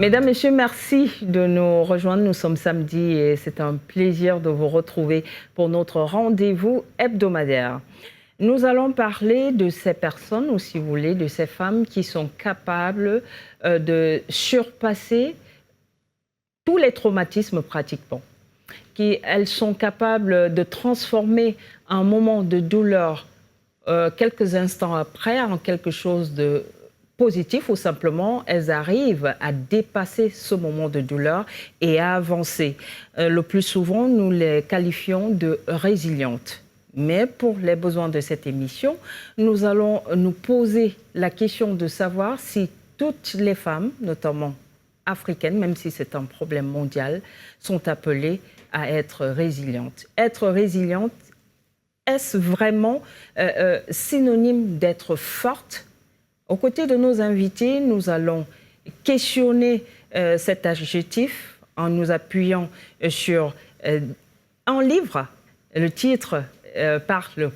Mesdames, Messieurs, merci de nous rejoindre. Nous sommes samedi et c'est un plaisir de vous retrouver pour notre rendez-vous hebdomadaire. Nous allons parler de ces personnes, ou si vous voulez, de ces femmes qui sont capables de surpasser tous les traumatismes pratiquement. Elles sont capables de transformer un moment de douleur quelques instants après en quelque chose de positif, ou simplement elles arrivent à dépasser ce moment de douleur et à avancer. Le plus souvent, nous les qualifions de résilientes. Mais pour les besoins de cette émission, nous allons nous poser la question de savoir si toutes les femmes, notamment africaines, même si c'est un problème mondial, sont appelées à être résilientes. Être résiliente, est-ce vraiment synonyme d'être forte? Aux côtés de nos invités, nous allons questionner cet adjectif en nous appuyant sur un livre. Le titre parle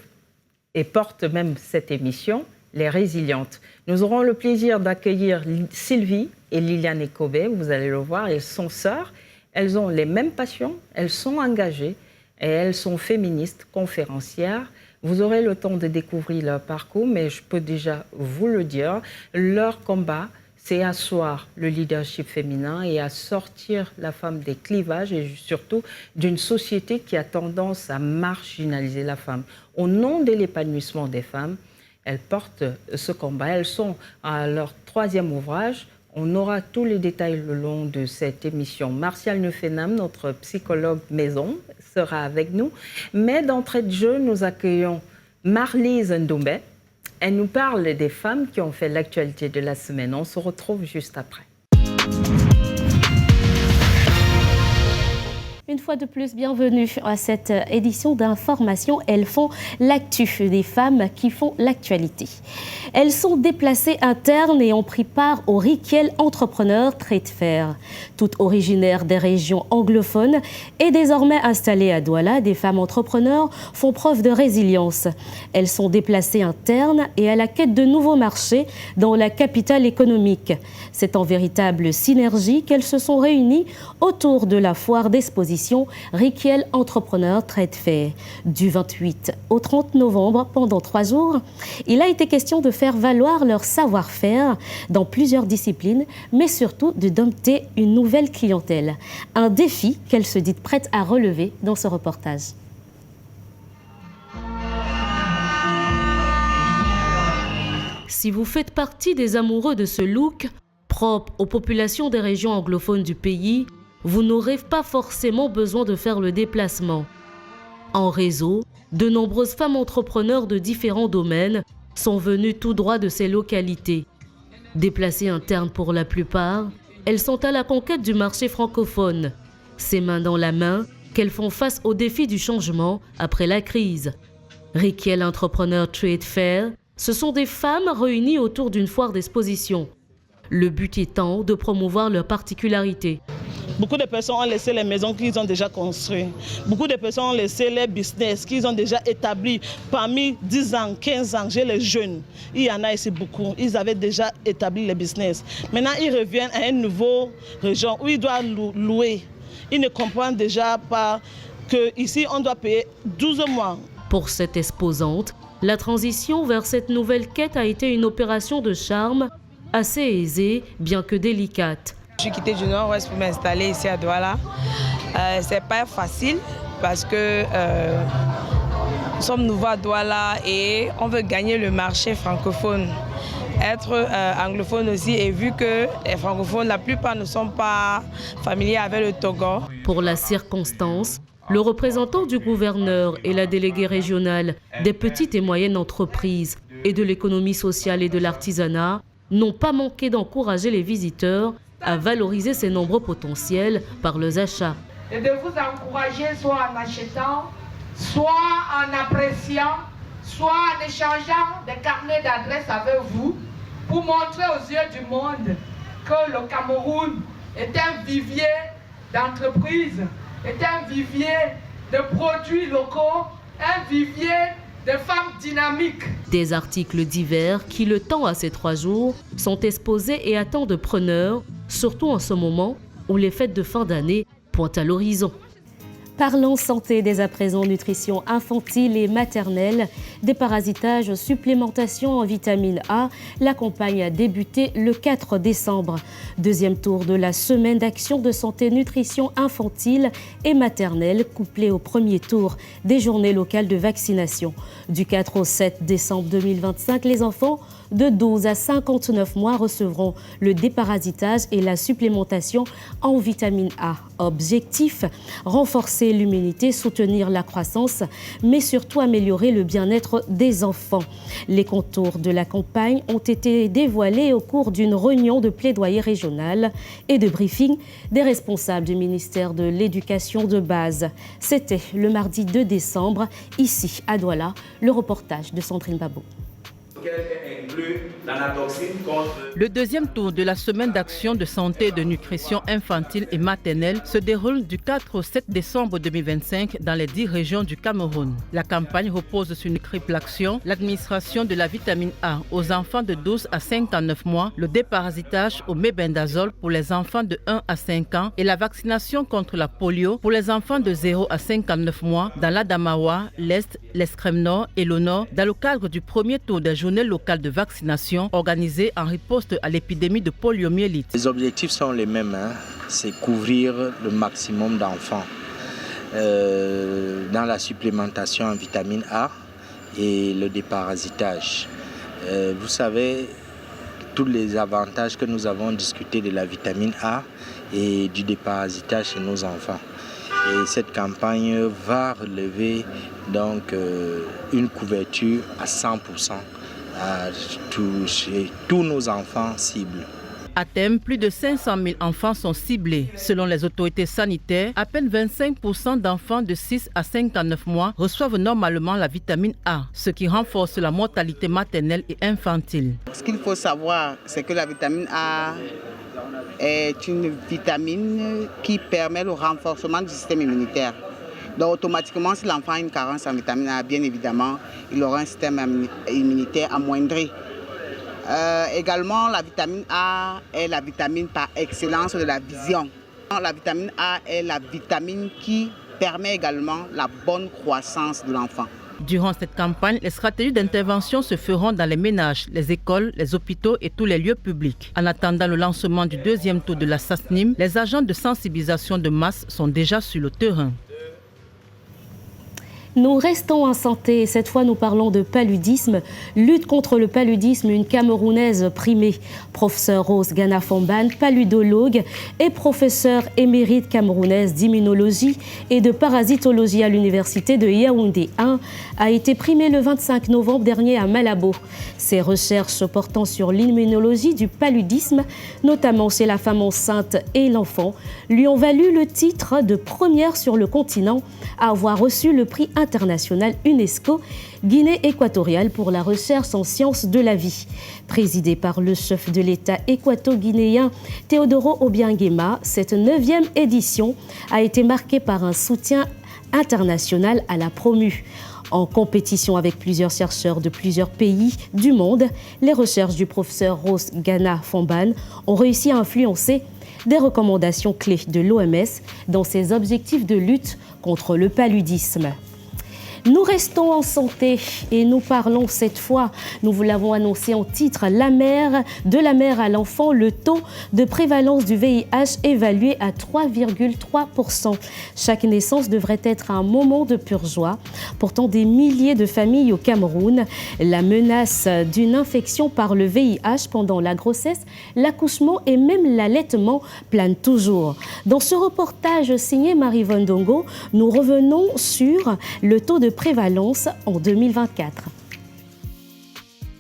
et porte même cette émission, Les Résilientes. Nous aurons le plaisir d'accueillir Sylvie et Liliane Ekobé. Vous allez le voir, elles sont sœurs. Elles ont les mêmes passions, elles sont engagées et elles sont féministes, conférencières. Vous aurez le temps de découvrir leur parcours, mais je peux déjà vous le dire, leur combat, c'est asseoir le leadership féminin et à sortir la femme des clivages et surtout d'une société qui a tendance à marginaliser la femme. Au nom de l'épanouissement des femmes, elles portent ce combat. Elles sont à leur 3e ouvrage. On aura tous les détails le long de cette émission. Martial Nefenam, notre psychologue maison, sera avec nous. Mais d'entrée de jeu, nous accueillons Marlise Ndombé. Elle nous parle des femmes qui ont fait l'actualité de la semaine. On se retrouve juste après. Une fois de plus, bienvenue à cette édition d'information. Elles font l'actu des femmes qui font l'actualité. Elles sont déplacées internes et ont pris part au Rikiel Entrepreneur Trade Fair. Toutes originaires des régions anglophones et désormais installées à Douala, des femmes entrepreneurs font preuve de résilience. Elles sont déplacées internes et à la quête de nouveaux marchés dans la capitale économique. C'est en véritable synergie qu'elles se sont réunies autour de la foire d'exposition Rikiel Entrepreneur Trade Fair. Du 28 au 30 novembre, pendant 3 jours, il a été question de faire valoir leur savoir-faire dans plusieurs disciplines, mais surtout de dompter une nouvelle clientèle. Un défi qu'elles se disent prêtes à relever dans ce reportage. Si vous faites partie des amoureux de ce look, propre aux populations des régions anglophones du pays, vous n'aurez pas forcément besoin de faire le déplacement. En réseau, de nombreuses femmes entrepreneurs de différents domaines sont venues tout droit de ces localités. Déplacées internes pour la plupart, elles sont à la conquête du marché francophone. C'est main dans la main qu'elles font face aux défis du changement après la crise. Rikiel Entrepreneur Trade Fair, ce sont des femmes réunies autour d'une foire d'exposition. Le but étant de promouvoir leurs particularités. Beaucoup de personnes ont laissé les maisons qu'ils ont déjà construites. Beaucoup de personnes ont laissé les business qu'ils ont déjà établis. Parmi 10 ans, 15 ans, j'ai les jeunes. Il y en a ici beaucoup. Ils avaient déjà établi les business. Maintenant, ils reviennent à une nouvelle région où ils doivent louer. Ils ne comprennent déjà pas qu'ici, on doit payer 12 mois. Pour cette exposante, la transition vers cette nouvelle quête a été une opération de charme assez aisée, bien que délicate. Je suis quittée du Nord-Ouest pour m'installer ici à Douala. C'est pas facile parce que nous sommes nouveaux à Douala et on veut gagner le marché francophone. Être anglophone aussi, et vu que les francophones, la plupart ne sont pas familiers avec le Togo. Pour la circonstance, le représentant du gouverneur et la déléguée régionale des petites et moyennes entreprises et de l'économie sociale et de l'artisanat n'ont pas manqué d'encourager les visiteurs à valoriser ces nombreux potentiels par leurs achats. Et de vous encourager soit en achetant, soit en appréciant, soit en échangeant des carnets d'adresses avec vous pour montrer aux yeux du monde que le Cameroun est un vivier d'entreprises, est un vivier de produits locaux, un vivier de femmes dynamiques. Des articles divers qui, le temps à ces 3 jours, sont exposés et attendent preneurs surtout en ce moment où les fêtes de fin d'année pointent à l'horizon. Parlons santé dès à présent, nutrition infantile et maternelle, déparasitage, supplémentation en vitamine A. La campagne a débuté le 4 décembre. Deuxième tour de la semaine d'action de santé nutrition infantile et maternelle, couplée au premier tour des journées locales de vaccination. Du 4 au 7 décembre 2025, les enfants de 12 à 59 mois recevront le déparasitage et la supplémentation en vitamine A. Objectif, renforcer l'immunité, soutenir la croissance, mais surtout améliorer le bien-être des enfants. Les contours de la campagne ont été dévoilés au cours d'une réunion de plaidoyer régional et de briefing des responsables du ministère de l'Éducation de base. C'était le mardi 2 décembre, ici à Douala, le reportage de Sandrine Babo. Le deuxième tour de la semaine d'action de santé et de nutrition infantile et maternelle se déroule du 4 au 7 décembre 2025 dans les 10 régions du Cameroun. La campagne repose sur une triple action, l'administration de la vitamine A aux enfants de 12 à 59 mois, le déparasitage au mébendazole pour les enfants de 1 à 5 ans et la vaccination contre la polio pour les enfants de 0 à 59 mois dans l'Adamawa, l'Est, l'Extrême Nord et le Nord dans le cadre du premier tour des journées locales de vaccination organisée en riposte à l'épidémie de poliomyélite. Les objectifs sont les mêmes, c'est couvrir le maximum d'enfants dans la supplémentation en vitamine A et le déparasitage. Vous savez, tous les avantages que nous avons discutés de la vitamine A et du déparasitage chez nos enfants. Et cette campagne va relever donc une couverture à 100%. À toucher tous nos enfants cibles. À terme, plus de 500 000 enfants sont ciblés. Selon les autorités sanitaires, à peine 25% d'enfants de 6 à 59 mois reçoivent normalement la vitamine A, ce qui renforce la mortalité maternelle et infantile. Ce qu'il faut savoir, c'est que la vitamine A est une vitamine qui permet le renforcement du système immunitaire. Donc automatiquement, si l'enfant a une carence en vitamine A, bien évidemment, il aura un système immunitaire amoindri. Également, la vitamine A est la vitamine par excellence de la vision. La vitamine A est la vitamine qui permet également la bonne croissance de l'enfant. Durant cette campagne, les stratégies d'intervention se feront dans les ménages, les écoles, les hôpitaux et tous les lieux publics. En attendant le lancement du deuxième tour de la SASNIM, les agents de sensibilisation de masse sont déjà sur le terrain. Nous restons en santé. Cette fois, nous parlons de paludisme. Lutte contre le paludisme, une Camerounaise primée. Professeur Rose Gana Famban, paludologue et professeure émérite camerounaise d'immunologie et de parasitologie à l'université de Yaoundé 1, a été primée le 25 novembre dernier à Malabo. Ses recherches portant sur l'immunologie du paludisme, notamment chez la femme enceinte et l'enfant, lui ont valu le titre de première sur le continent à avoir reçu le prix international UNESCO Guinée équatoriale pour la recherche en sciences de la vie. Présidée par le chef de l'État équato-guinéen Teodoro Obiangema, cette 9e édition a été marquée par un soutien international à la promue. En compétition avec plusieurs chercheurs de plusieurs pays du monde, les recherches du professeur Rose Gana Famban ont réussi à influencer des recommandations clés de l'OMS dans ses objectifs de lutte contre le paludisme. Nous restons en santé et nous parlons cette fois, nous vous l'avons annoncé en titre, de la mère à l'enfant, le taux de prévalence du VIH évalué à 3,3%. Chaque naissance devrait être un moment de pure joie. Pourtant, des milliers de familles au Cameroun, la menace d'une infection par le VIH pendant la grossesse, l'accouchement et même l'allaitement planent toujours. Dans ce reportage signé Marie-Vonne Dongo, nous revenons sur le taux de prévalence en 2024.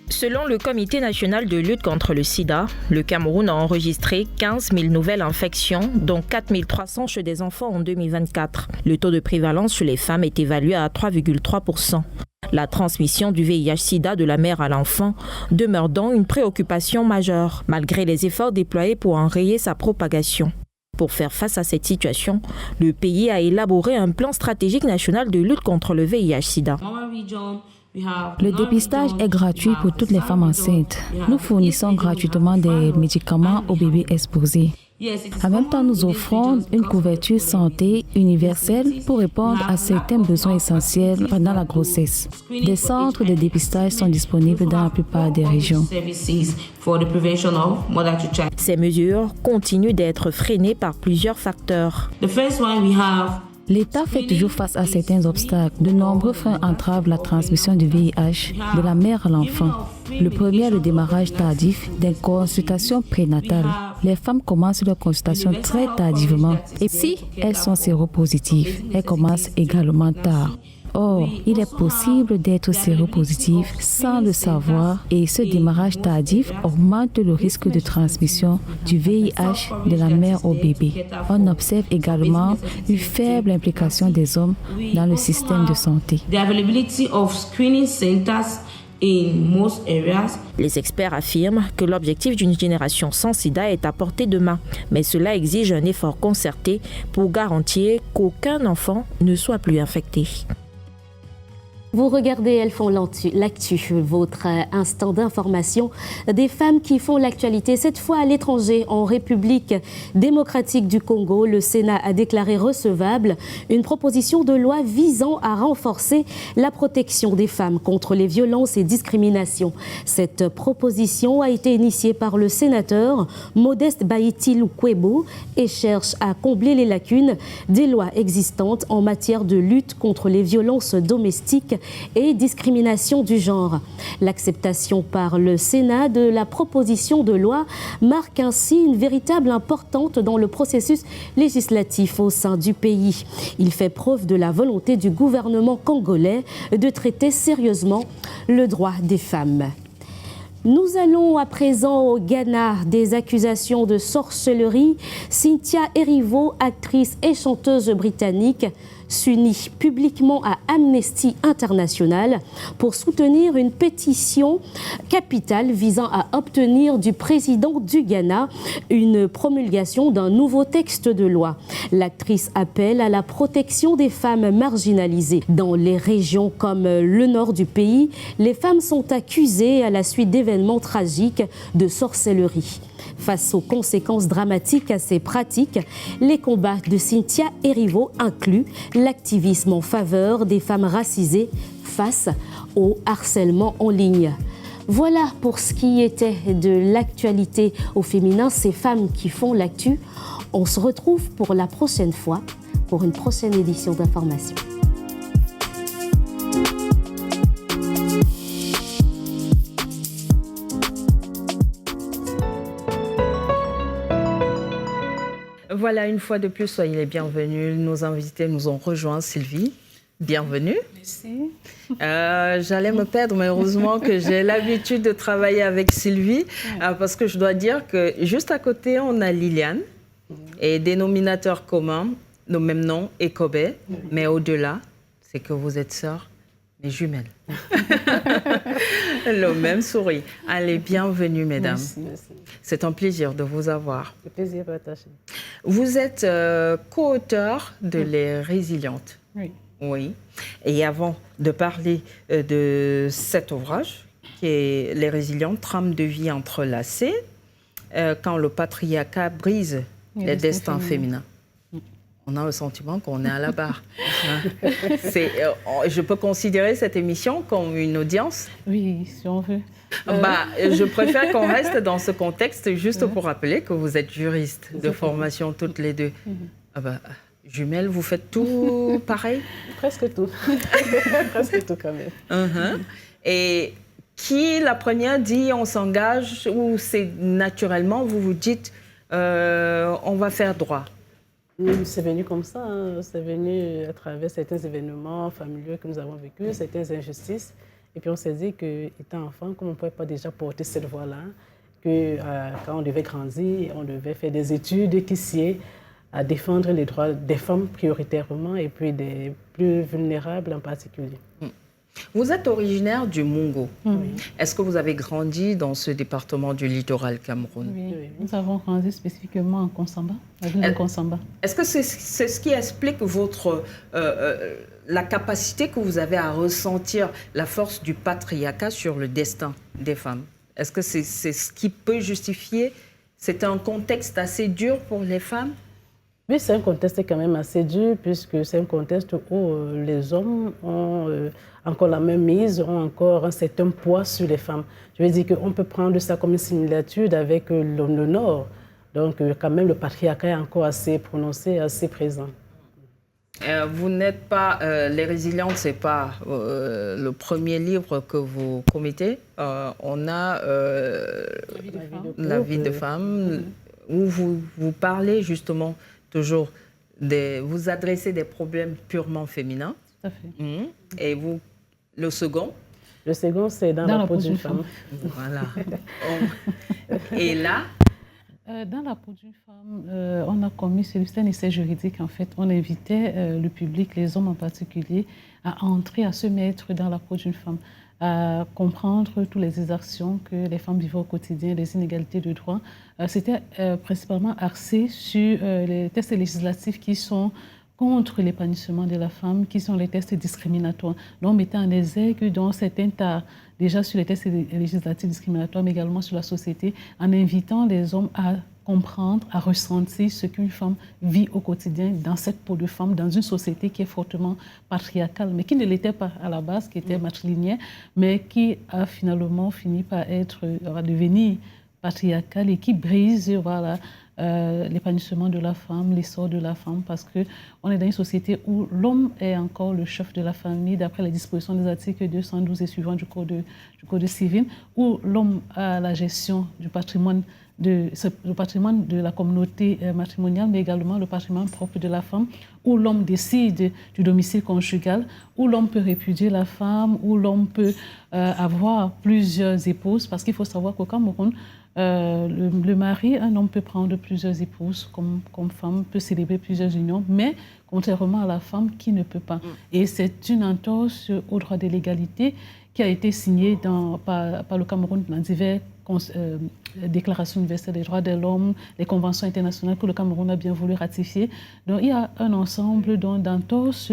Selon le Comité national de lutte contre le sida, le Cameroun a enregistré 15 000 nouvelles infections, dont 4 300 chez des enfants en 2024. Le taux de prévalence chez les femmes est évalué à 3,3%. La transmission du VIH-Sida de la mère à l'enfant demeure donc une préoccupation majeure, malgré les efforts déployés pour enrayer sa propagation. Pour faire face à cette situation, le pays a élaboré un plan stratégique national de lutte contre le VIH-Sida. Le dépistage est gratuit pour toutes les femmes enceintes. Nous fournissons gratuitement des médicaments aux bébés exposés. En même temps, nous offrons une couverture santé universelle pour répondre à certains besoins essentiels pendant la grossesse. Des centres de dépistage sont disponibles dans la plupart des régions. Ces mesures continuent d'être freinées par plusieurs facteurs. L'État fait toujours face à certains obstacles. De nombreux freins entravent la transmission du VIH de la mère à l'enfant. Le premier est le démarrage tardif des consultations prénatales. Les femmes commencent leur consultation très tardivement. Et si elles sont séropositives, elles commencent également tard. Or, il est possible d'être séropositif sans le savoir et ce démarrage tardif augmente le risque de transmission du VIH de la mère au bébé. On observe également une faible implication des hommes dans le système de santé. Les experts affirment que l'objectif d'une génération sans sida est à portée de main, mais cela exige un effort concerté pour garantir qu'aucun enfant ne soit plus infecté. Vous regardez Elles font l'actu, votre instant d'information des femmes qui font l'actualité. Cette fois à l'étranger, en République démocratique du Congo, le Sénat a déclaré recevable une proposition de loi visant à renforcer la protection des femmes contre les violences et discriminations. Cette proposition a été initiée par le sénateur Modeste Baïti Lukwebo et cherche à combler les lacunes des lois existantes en matière de lutte contre les violences domestiques et discrimination du genre. L'acceptation par le Sénat de la proposition de loi marque ainsi une véritable importante dans le processus législatif au sein du pays. Il fait preuve de la volonté du gouvernement congolais de traiter sérieusement le droit des femmes. Nous allons à présent au Ghana. Des accusations de sorcellerie. Cynthia Erivo, actrice et chanteuse britannique, s'unit publiquement à Amnesty International pour soutenir une pétition capitale visant à obtenir du président du Ghana une promulgation d'un nouveau texte de loi. L'actrice appelle à la protection des femmes marginalisées. Dans les régions comme le nord du pays, les femmes sont accusées à la suite d'événements tragiques de sorcellerie. Face aux conséquences dramatiques à ces pratiques, les combats de Cynthia Erivo incluent l'activisme en faveur des femmes racisées face au harcèlement en ligne. Voilà pour ce qui était de l'actualité au féminin, ces femmes qui font l'actu. On se retrouve pour la prochaine fois, pour une prochaine édition d'Information. Voilà, une fois de plus, soyez les bienvenus. Nos invités nous ont rejoint. Sylvie, bienvenue. Merci. J'allais me perdre, mais heureusement que j'ai l'habitude de travailler avec Sylvie, parce que je dois dire que juste à côté, on a Liliane, et dénominateur commun, nos mêmes noms, et Kobe, mais au-delà, c'est que vous êtes sœurs, mais jumelles. Le même sourire. Allez, bienvenue, mesdames. Merci, merci. C'est un plaisir de vous avoir. Le plaisir partagé. Vous êtes co-auteur de Les Résilientes. Oui. Oui. Et avant de parler de cet ouvrage, qui est Les Résilientes, trame de vie entrelacée, quand le patriarcat brise les destins féminins. On a le sentiment qu'on est à la barre. Je peux considérer cette émission comme une audience? Oui, si on veut. Je préfère qu'on reste dans ce contexte, juste pour rappeler que vous êtes juriste de formation toutes les deux. Jumelles, vous faites tout pareil? Presque tout. Presque tout quand même. Et qui, la première, dit on s'engage, ou c'est naturellement, vous vous dites on va faire droit? C'est venu comme ça, hein. C'est venu à travers certains événements familiaux que nous avons vécus, certaines injustices. Et puis on s'est dit qu'étant enfant, comme on ne pouvait pas déjà porter cette voie-là, que quand on devait grandir, on devait faire des études qui sied à défendre les droits des femmes prioritairement et puis des plus vulnérables en particulier. Vous êtes originaire du Mungo. Oui. Est-ce que vous avez grandi dans ce département du littoral Cameroun? Oui. Nous avons grandi spécifiquement en Konsamba, la ville de Konsamba. Est-ce que c'est ce qui explique la capacité que vous avez à ressentir la force du patriarcat sur le destin des femmes? Est-ce que c'est ce qui peut justifier? C'est un contexte assez dur pour les femmes? Oui, c'est un contexte quand même assez dur, puisque c'est un contexte où les hommes ont encore la même mise, ont encore un certain poids sur les femmes. Je veux dire qu'on peut prendre ça comme une similitude avec le Nord. Donc, quand même, le patriarcat est encore assez prononcé, assez présent. Vous n'êtes pas... Les Résilientes, ce n'est pas le premier livre que vous commettez. On a La vie de femme, où vous parlez justement toujours, vous adressez des problèmes purement féminins. Tout à fait. Et vous, le second? Le second, c'est dans la peau d'une femme. Voilà. Et là? Dans la peau d'une femme, on a commis un essai juridique. En fait, on invitait le public, les hommes en particulier, à entrer, à se mettre dans la peau d'une femme, à comprendre toutes les exactions que les femmes vivent au quotidien, les inégalités de droits. C'était principalement axé sur les tests législatifs qui sont contre l'épanouissement de la femme, qui sont les tests discriminatoires. Donc, on mettait en exergue dans certains tas, déjà sur les tests législatifs discriminatoires, mais également sur la société, en invitant les hommes à comprendre, à ressentir ce qu'une femme vit au quotidien dans cette peau de femme, dans une société qui est fortement patriarcale, mais qui ne l'était pas à la base, qui était matrilinéaire, mais qui a finalement fini par devenir patriarcale et qui brise, voilà, l'épanouissement de la femme, l'essor de la femme, parce qu'on est dans une société où l'homme est encore le chef de la famille, d'après les dispositions des articles 212 et suivants du Code civil, où l'homme a la gestion du patrimoine de la communauté matrimoniale, mais également le patrimoine propre de la femme, où l'homme décide du domicile conjugal, où l'homme peut répudier la femme, où l'homme peut avoir plusieurs épouses, parce qu'il faut savoir qu'au Cameroun, le mari, un homme peut prendre plusieurs épouses comme femme, peut célébrer plusieurs unions, mais contrairement à la femme qui ne peut pas. Et c'est une entorse au droit de l'égalité qui a été signée par le Cameroun dans divers déclarations universelles des droits de l'homme, les conventions internationales que le Cameroun a bien voulu ratifier. Donc il y a un ensemble d'entorses,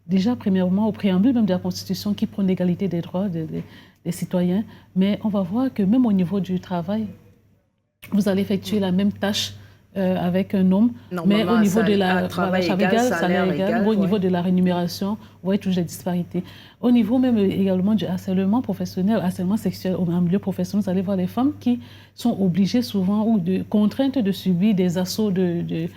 déjà premièrement au préambule même de la Constitution qui prône l'égalité des droits des citoyens, mais on va voir que même au niveau du travail, vous allez effectuer la même tâche avec un homme, mais au niveau de la salaire égal, au niveau de la rémunération, vous voyez toujours des disparités. Au niveau même également du harcèlement professionnel, harcèlement sexuel en milieu professionnel, vous allez voir les femmes qui sont obligées souvent ou contraintes de subir des assauts des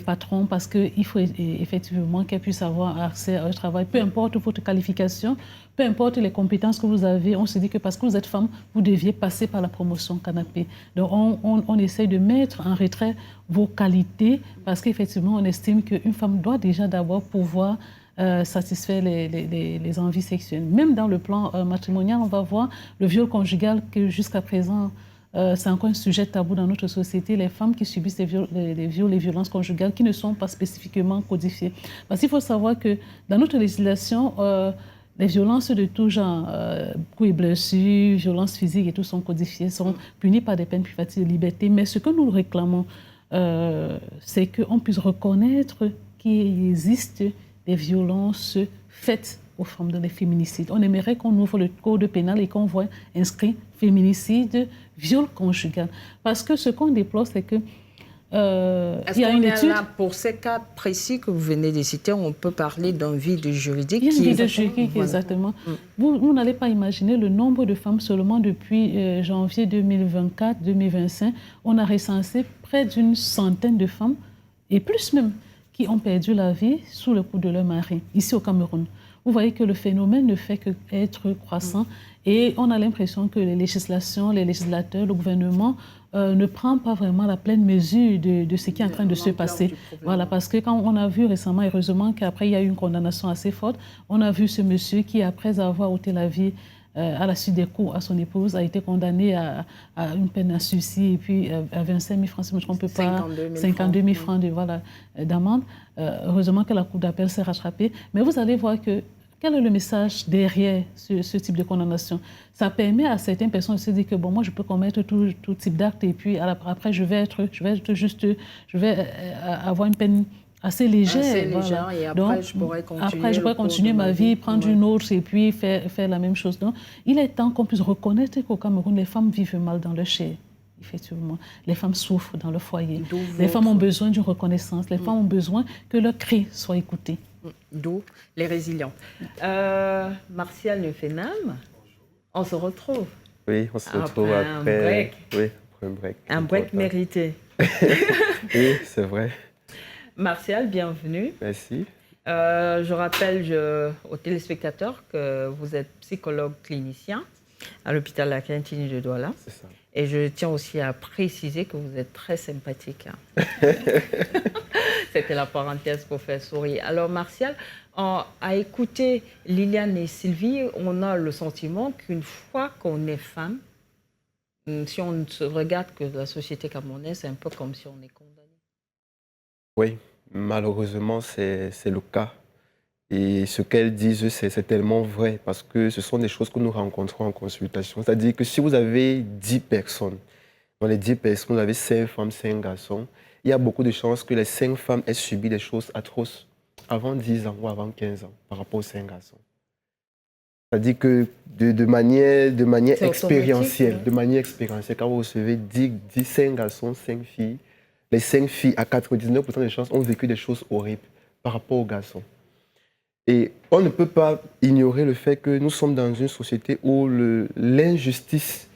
patrons parce qu'il faut effectivement qu'elles puissent avoir accès au travail. Peu importe votre qualification, peu importe les compétences que vous avez, on se dit que parce que vous êtes femme, vous deviez passer par la promotion canapé. Donc on essaye de mettre en retrait vos qualités parce qu'effectivement on estime qu'une femme doit déjà d'abord pouvoir satisfaire les envies sexuelles. Même dans le plan matrimonial, on va voir le viol conjugal que jusqu'à présent c'est encore un sujet tabou dans notre société, les femmes qui subissent les violences conjugales qui ne sont pas spécifiquement codifiées. Parce qu'il faut savoir que dans notre législation, les violences de tout genre, coups et blessures, violences physiques et tout sont codifiées, sont punies par des peines privatives de liberté. Mais ce que nous réclamons, c'est qu'on puisse reconnaître qu'il existe des violences faites aux femmes dans les féminicides. On aimerait qu'on ouvre le code pénal et qu'on voit inscrit féminicide, viol conjugal. Parce que ce qu'on déplore, c'est que il y a une étude. Là, pour ces cas précis que vous venez de citer, on peut parler d'un vide juridique. Il y a un vide juridique, exactement. Vous n'allez pas imaginer le nombre de femmes seulement depuis janvier 2024-2025. On a recensé près d'une centaine de femmes, et plus même, qui ont perdu la vie sous le coup de leur mari, ici au Cameroun. Vous voyez que le phénomène ne fait qu'être croissant et on a l'impression que les législations, les législateurs, le gouvernement ne prend pas vraiment la pleine mesure de ce qui est en train de se passer. Voilà, parce que quand on a vu récemment, heureusement qu'après il y a eu une condamnation assez forte, on a vu ce monsieur qui, après avoir ôté la vie à la suite des coups à son épouse, a été condamné à une peine à sursis et puis à 25 000 francs, si je ne me trompe pas, 52 000 francs d'amende. Heureusement que la Cour d'appel s'est rattrapée. Mais vous allez voir que quel est le message derrière ce type de condamnation? Ça permet à certaines personnes de se dire que bon, moi je peux commettre tout type d'acte et puis après je vais avoir une peine assez légère. Voilà. Et après, donc, je pourrais continuer ma vie, prendre une autre et puis faire la même chose. Donc, il est temps qu'on puisse reconnaître qu'au Cameroun, les femmes vivent mal dans leur chair. Effectivement, les femmes souffrent dans le foyer. Les femmes ont besoin d'une reconnaissance. Les femmes ont besoin que leur cri soit écouté. D'où les résilients. Martial Nefenam, on se retrouve. Oui, on se retrouve après un break. Oui, après un break. Un break mérité. Oui, c'est vrai. Martial, bienvenue. Merci. Je rappelle aux téléspectateurs que vous êtes psychologue clinicien à l'hôpital La Cantine de Douala. C'est ça. Et je tiens aussi à préciser que vous êtes très sympathique. C'était la parenthèse pour faire sourire. Alors, Martial, à écouter Liliane et Sylvie, on a le sentiment qu'une fois qu'on est femme, si on ne se regarde que la société camerounaise, c'est un peu comme si on est condamné. Oui, malheureusement, c'est le cas. Et ce qu'elles disent, c'est tellement vrai parce que ce sont des choses que nous rencontrons en consultation. C'est-à-dire que si vous avez 10 personnes, dans les 10 personnes, vous avez 5 femmes, 5 garçons, il y a beaucoup de chances que les 5 femmes aient subi des choses atroces avant 10 ans ou avant 15 ans par rapport aux 5 garçons. C'est-à-dire que de manière expérientielle, quand vous recevez 5 garçons, 5 filles, les 5 filles, à 99% des chances, ont vécu des choses horribles par rapport aux garçons. Et on ne peut pas ignorer le fait que nous sommes dans une société où l'injustice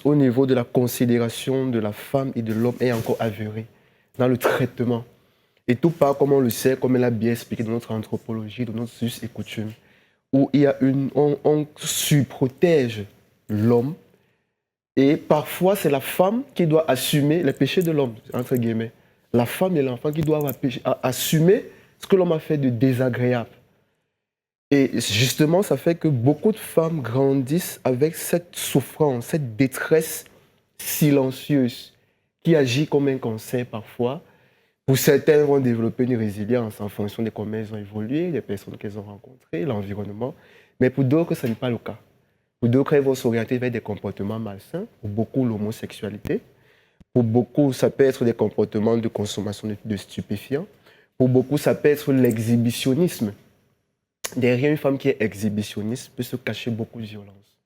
au niveau de la considération de la femme et de l'homme est encore avérée dans le traitement. Et tout part, comme on le sait, comme elle a bien expliqué dans notre anthropologie, dans notre us et coutume, où il y a on surprotège l'homme et parfois c'est la femme qui doit assumer les péchés de l'homme, entre guillemets. La femme et l'enfant qui doivent assumer ce que l'homme a fait de désagréable. Et justement, ça fait que beaucoup de femmes grandissent avec cette souffrance, cette détresse silencieuse qui agit comme un cancer parfois. Pour certains, vont développer une résilience en fonction de comment elles ont évolué, des personnes qu'elles ont rencontrées, l'environnement. Mais pour d'autres, ce n'est pas le cas. Pour d'autres, elles vont s'orienter vers des comportements malsains. Pour beaucoup, l'homosexualité. Pour beaucoup, ça peut être des comportements de consommation de stupéfiants. Pour beaucoup, ça peut être l'exhibitionnisme. Derrière une femme qui est exhibitionniste peut se cacher beaucoup de violence.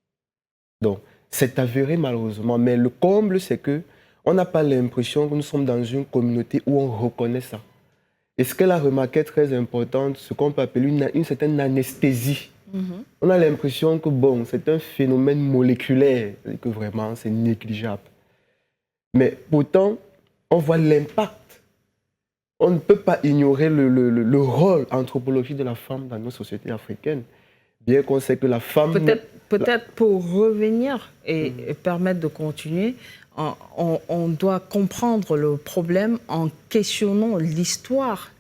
Donc, c'est avéré malheureusement. Mais le comble, c'est qu'on n'a pas l'impression que nous sommes dans une communauté où on reconnaît ça. Et ce qu'elle a remarqué très important, ce qu'on peut appeler une certaine anesthésie. On a l'impression que bon, c'est un phénomène moléculaire, et que vraiment c'est négligeable. Mais pourtant, on voit l'impact. On ne peut pas ignorer le rôle anthropologique de la femme dans nos sociétés africaines. Bien qu'on sait que la femme... Peut-être pour revenir et permettre de continuer, on doit comprendre le problème en questionnant l'histoire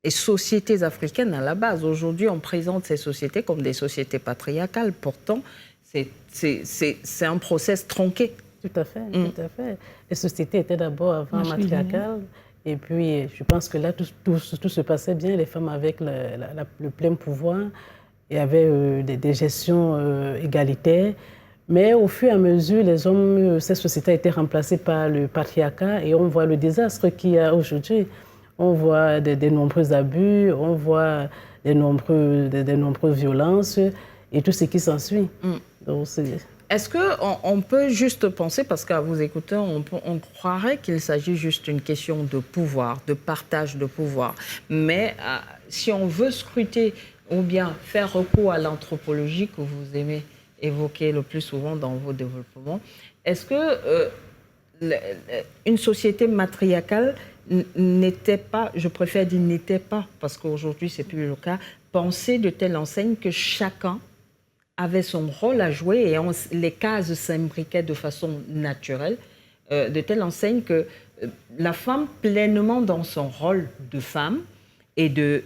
des sociétés africaines à la base. Aujourd'hui, on présente ces sociétés comme des sociétés patriarcales. Pourtant, c'est un process tronqué. Tout à fait, tout à fait. Les sociétés étaient d'abord avant matriarcales. Et puis, je pense que là, tout se passait bien. Les femmes avec le plein pouvoir. Il y avait des gestions égalitaires. Mais au fur et à mesure, les hommes, cette société a été remplacée par le patriarcat. Et on voit le désastre qu'il y a aujourd'hui. On voit des nombreux abus, on voit des nombreuses violences et tout ce qui s'ensuit. Est-ce qu'on peut juste penser, parce qu'à vous écouter, on croirait qu'il s'agit juste d'une question de pouvoir, de partage de pouvoir. Mais si on veut scruter ou bien faire recours à l'anthropologie que vous aimez évoquer le plus souvent dans vos développements, est-ce que une société matriarcale n'était pas, je préfère dire n'était pas, parce qu'aujourd'hui c'est plus le cas, pensée de telle enseigne que chacun avait son rôle à jouer et les cases s'imbriquaient de façon naturelle, de telle enseigne que la femme pleinement dans son rôle de femme et de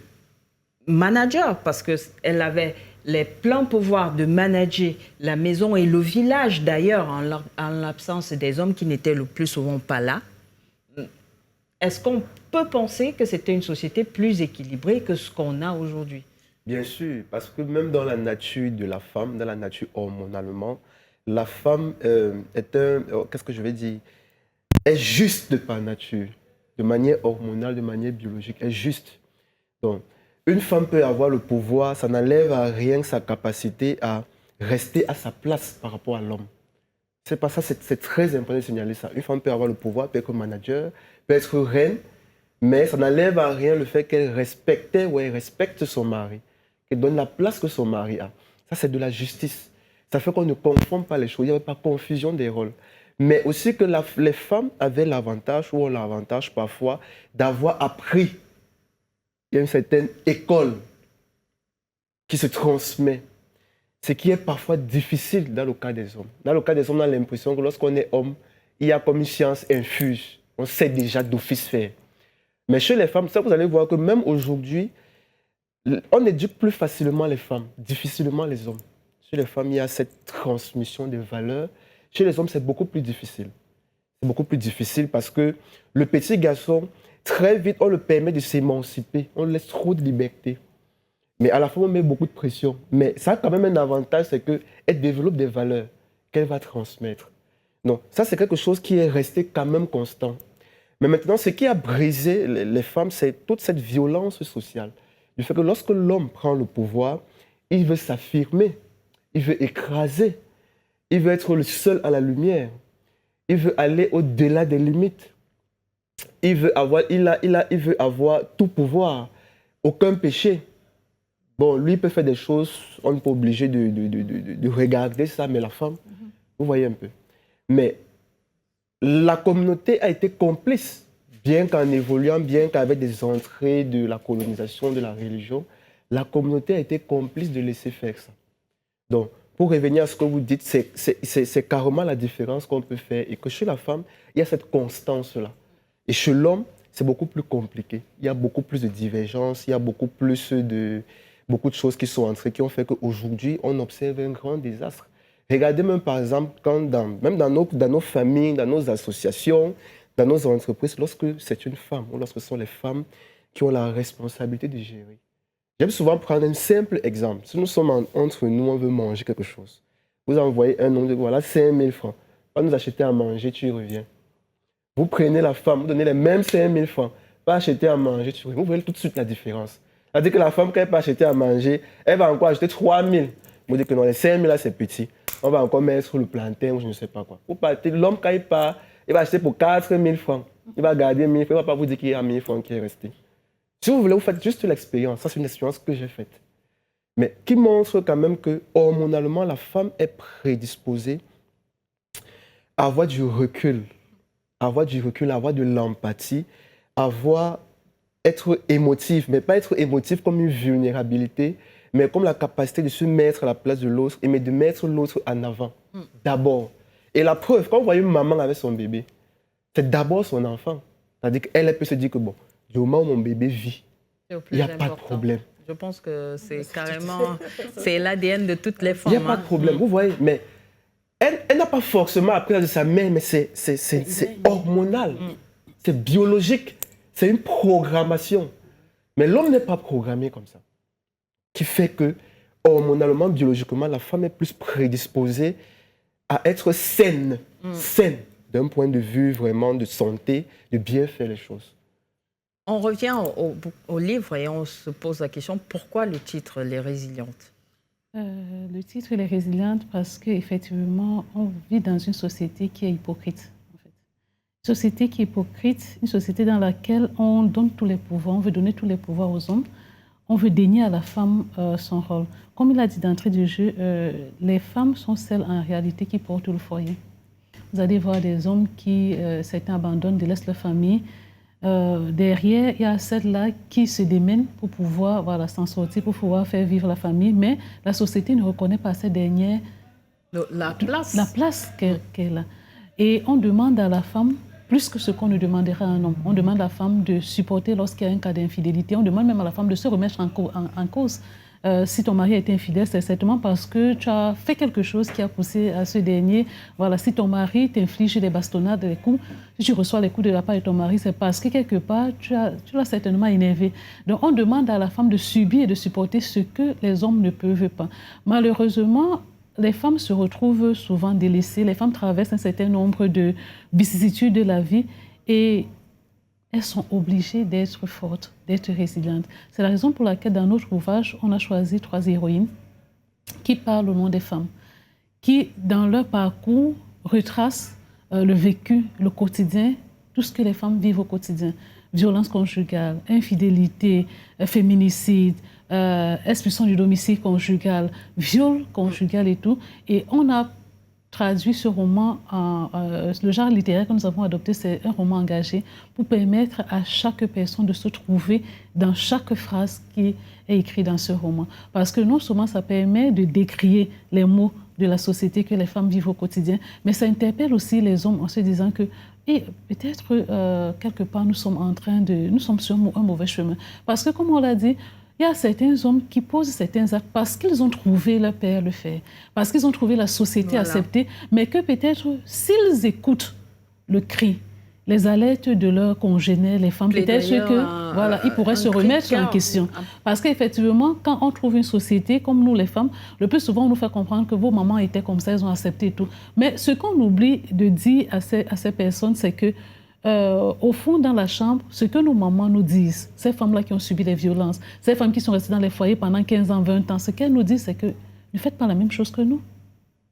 manager, parce qu'elle avait les pleins pouvoirs de manager la maison et le village d'ailleurs, en l'absence des hommes qui n'étaient le plus souvent pas là. Est-ce qu'on peut penser que c'était une société plus équilibrée que ce qu'on a aujourd'hui? Bien sûr, parce que même dans la nature de la femme, dans la nature hormonalement, la femme qu'est-ce que je vais dire, est juste par nature, de manière hormonale, de manière biologique, est juste. Donc, une femme peut avoir le pouvoir, ça n'enlève à rien sa capacité à rester à sa place par rapport à l'homme. C'est pas ça, c'est très important de signaler ça. Une femme peut avoir le pouvoir, peut être manager, peut être reine, mais ça n'enlève à rien le fait qu'elle respectait ou elle respecte son mari, qu'elle donne la place que son mari a. Ça, c'est de la justice. Ça fait qu'on ne confond pas les choses, il n'y avait pas confusion des rôles. Mais aussi que les femmes avaient l'avantage, ou ont l'avantage parfois, d'avoir appris. Il y a une certaine école qui se transmet. Ce qui est parfois difficile dans le cas des hommes. Dans le cas des hommes, on a l'impression que lorsqu'on est homme, il y a comme une science infuse. On sait déjà d'office faire. Mais chez les femmes, ça, vous allez voir que même aujourd'hui, on éduque plus facilement les femmes, difficilement les hommes. Chez les femmes, il y a cette transmission de valeurs. Chez les hommes, c'est beaucoup plus difficile. C'est beaucoup plus difficile parce que le petit garçon, très vite, on le permet de s'émanciper. On laisse trop de liberté. Mais à la fois, on met beaucoup de pression. Mais ça a quand même un avantage, c'est qu'elle développe des valeurs qu'elle va transmettre. Donc, ça, c'est quelque chose qui est resté quand même constant. Mais maintenant, ce qui a brisé les femmes, c'est toute cette violence sociale. Du fait que lorsque l'homme prend le pouvoir, il veut s'affirmer, il veut écraser, il veut être le seul à la lumière, il veut aller au-delà des limites. Il veut avoir tout pouvoir, aucun péché. Bon, lui, il peut faire des choses, on n'est pas obligé de regarder ça, mais la femme, vous voyez un peu. Mais la communauté a été complice, bien qu'en évoluant, bien qu'avec des entrées de la colonisation, de la religion, la communauté a été complice de laisser faire ça. Donc, pour revenir à ce que vous dites, c'est carrément la différence qu'on peut faire et que chez la femme, il y a cette constance-là. Et chez l'homme, c'est beaucoup plus compliqué. Il y a beaucoup plus de divergences, il y a beaucoup de choses qui sont entrées, qui ont fait qu'aujourd'hui, on observe un grand désastre. Regardez même par exemple, même dans nos familles, dans nos associations, dans nos entreprises, lorsque c'est une femme ou lorsque ce sont les femmes qui ont la responsabilité de gérer. J'aime souvent prendre un simple exemple. Si nous sommes entre nous, on veut manger quelque chose. Vous envoyez un nom de, voilà, 5 000 francs. Va nous acheter à manger, tu y reviens. Vous prenez la femme, vous donnez les mêmes 5 000 francs. Va acheter à manger, tu y reviens. Vous voyez tout de suite la différence. C'est-à-dire que la femme, quand elle peut acheter à manger, elle va encore acheter 3 000. Vous dites que non, les 5 000 là, c'est petit. On va encore mettre le plantain ou je ne sais pas quoi. Vous partez, l'homme, quand il part, il va acheter pour 4 000 francs. Il va garder 1 000 francs, il ne va pas vous dire qu'il y a 1 000 francs qui est resté. Si vous voulez, vous faites juste l'expérience. Ça, c'est une expérience que j'ai faite. Mais qui montre quand même que, hormonalement, la femme est prédisposée à avoir du recul. Avoir de l'empathie, être émotif, mais pas être émotif comme une vulnérabilité, mais comme la capacité de se mettre à la place de l'autre, mais de mettre l'autre en avant, d'abord. Et la preuve, quand vous voyez une maman avec son bébé, c'est d'abord son enfant. C'est-à-dire qu'elle peut se dire que, bon, du moment où mon bébé vit, il n'y a pas de problème. Je pense que c'est carrément, c'est l'ADN de toutes les femmes. Il n'y a pas de problème, vous voyez, mais elle n'a pas forcément appris de sa mère, mais c'est hormonal, c'est biologique, c'est une programmation. Mais l'homme n'est pas programmé comme ça. Qui fait que, hormonalement, biologiquement, la femme est plus prédisposée à être saine, saine, d'un point de vue vraiment de santé, de bien faire les choses. On revient au livre et on se pose la question, pourquoi le titre « Les résilientes » Le titre « Les résilientes » parce qu'effectivement, on vit dans une société qui est hypocrite. En fait. Une société qui est hypocrite, une société dans laquelle on donne tous les pouvoirs, on veut donner tous les pouvoirs aux hommes, on veut dénier à la femme son rôle. Comme il a dit d'entrée du jeu, les femmes sont celles en réalité qui portent le foyer. Vous allez voir des hommes qui, certains abandonnent, laissent leur famille. Derrière, il y a celles-là qui se démènent pour pouvoir s'en sortir, pour pouvoir faire vivre la famille. Mais la société ne reconnaît pas ces dernières la place qu'elle a. Et on demande à la femme plus que ce qu'on ne demanderait à un homme. On demande à la femme de supporter lorsqu'il y a un cas d'infidélité. On demande même à la femme de se remettre en cause. si ton mari a été infidèle, c'est certainement parce que tu as fait quelque chose qui a poussé à ce dernier. Voilà, si ton mari t'inflige des bastonnades, des coups, si tu reçois les coups de la part de ton mari, c'est parce que quelque part, tu l'as certainement énervé. Donc, on demande à la femme de subir et de supporter ce que les hommes ne peuvent pas. Malheureusement, les femmes se retrouvent souvent délaissées. Les femmes traversent un certain nombre de vicissitudes de la vie et elles sont obligées d'être fortes, d'être résilientes. C'est la raison pour laquelle, dans notre ouvrage, on a choisi 3 héroïnes qui parlent au nom des femmes, qui, dans leur parcours, retracent le vécu, le quotidien, tout ce que les femmes vivent au quotidien. Violence conjugale, infidélité, féminicide, expulsion du domicile conjugal, viol conjugal et tout. Et on a traduit ce roman, le genre littéraire que nous avons adopté, c'est un roman engagé pour permettre à chaque personne de se trouver dans chaque phrase qui est écrite dans ce roman. Parce que non seulement ça permet de décrier les mots de la société que les femmes vivent au quotidien, mais ça interpelle aussi les hommes en se disant que peut-être quelque part nous sommes sur un mauvais chemin. Parce que comme on l'a dit, il y a certains hommes qui posent certains actes parce qu'ils ont trouvé leur père le faire, parce qu'ils ont trouvé la société acceptée, mais que peut-être s'ils écoutent le cri, les alertes de leurs congénères, les femmes, peut-être que ils pourraient se remettre en question. Parce qu'effectivement, quand on trouve une société comme nous les femmes, le plus souvent on nous fait comprendre que vos mamans étaient comme ça, elles ont accepté tout. Mais ce qu'on oublie de dire à ces personnes, c'est que au fond, dans la chambre, ce que nos mamans nous disent, ces femmes-là qui ont subi des violences, ces femmes qui sont restées dans les foyers pendant 15 ans, 20 ans, ce qu'elles nous disent, c'est que ne faites pas la même chose que nous.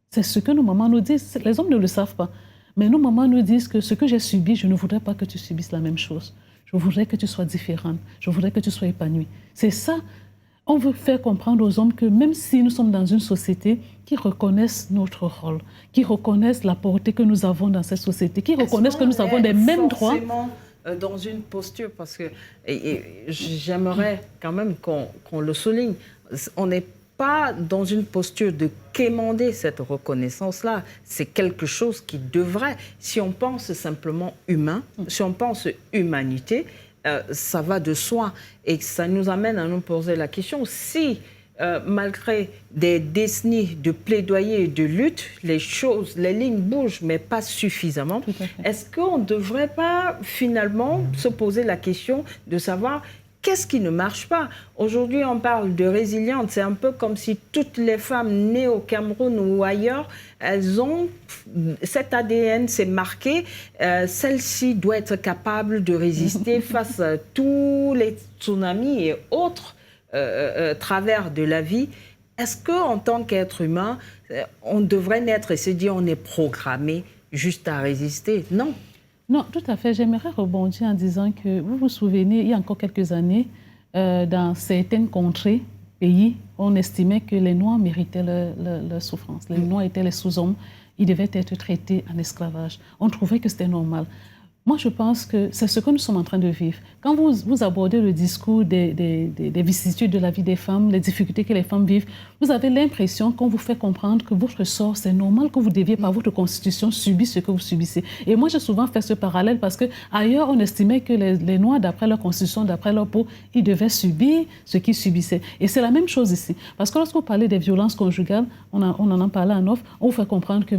C'est ce que nos mamans nous disent. Les hommes ne le savent pas. Mais nos mamans nous disent que ce que j'ai subi, je ne voudrais pas que tu subisses la même chose. Je voudrais que tu sois différente. Je voudrais que tu sois épanouie. C'est ça. On veut faire comprendre aux hommes que même si nous sommes dans une société qui reconnaisse notre rôle, qui reconnaisse la portée que nous avons dans cette société, qui reconnaisse que nous avons des mêmes droits. Dans une posture, parce que j'aimerais quand même qu'on le souligne, on n'est pas dans une posture de quémander cette reconnaissance-là. C'est quelque chose qui devrait, si on pense simplement humain, si on pense humanité, ça va de soi. Et ça nous amène à nous poser la question, si malgré des décennies de plaidoyer et de lutte, les lignes bougent, mais pas suffisamment, est-ce qu'on ne devrait pas finalement se poser la question de savoir qu'est-ce qui ne marche pas? Aujourd'hui, on parle de résilience. C'est un peu comme si toutes les femmes nées au Cameroun ou ailleurs, elles ont cet ADN, c'est marqué. Celle-ci doit être capable de résister face à tous les tsunamis et autres travers de la vie. Est-ce qu'en tant qu'être humain, on devrait naître et se dire on est programmé juste à résister? Non. Non, tout à fait. J'aimerais rebondir en disant que vous vous souvenez, il y a encore quelques années, dans certaines contrées, pays, on estimait que les Noirs méritaient leur souffrance. Les Noirs étaient les sous-hommes, ils devaient être traités en esclavage. On trouvait que c'était normal. Moi, je pense que c'est ce que nous sommes en train de vivre. Quand vous abordez le discours des vicissitudes de la vie des femmes, les difficultés que les femmes vivent, vous avez l'impression qu'on vous fait comprendre que votre sort, c'est normal que vous deviez, par votre constitution, subir ce que vous subissez. Et moi, j'ai souvent fait ce parallèle parce qu'ailleurs, on estimait que les Noirs, d'après leur constitution, d'après leur peau, ils devaient subir ce qu'ils subissaient. Et c'est la même chose ici. Parce que lorsque vous parlez des violences conjugales, on en a parlé en off, on vous fait comprendre que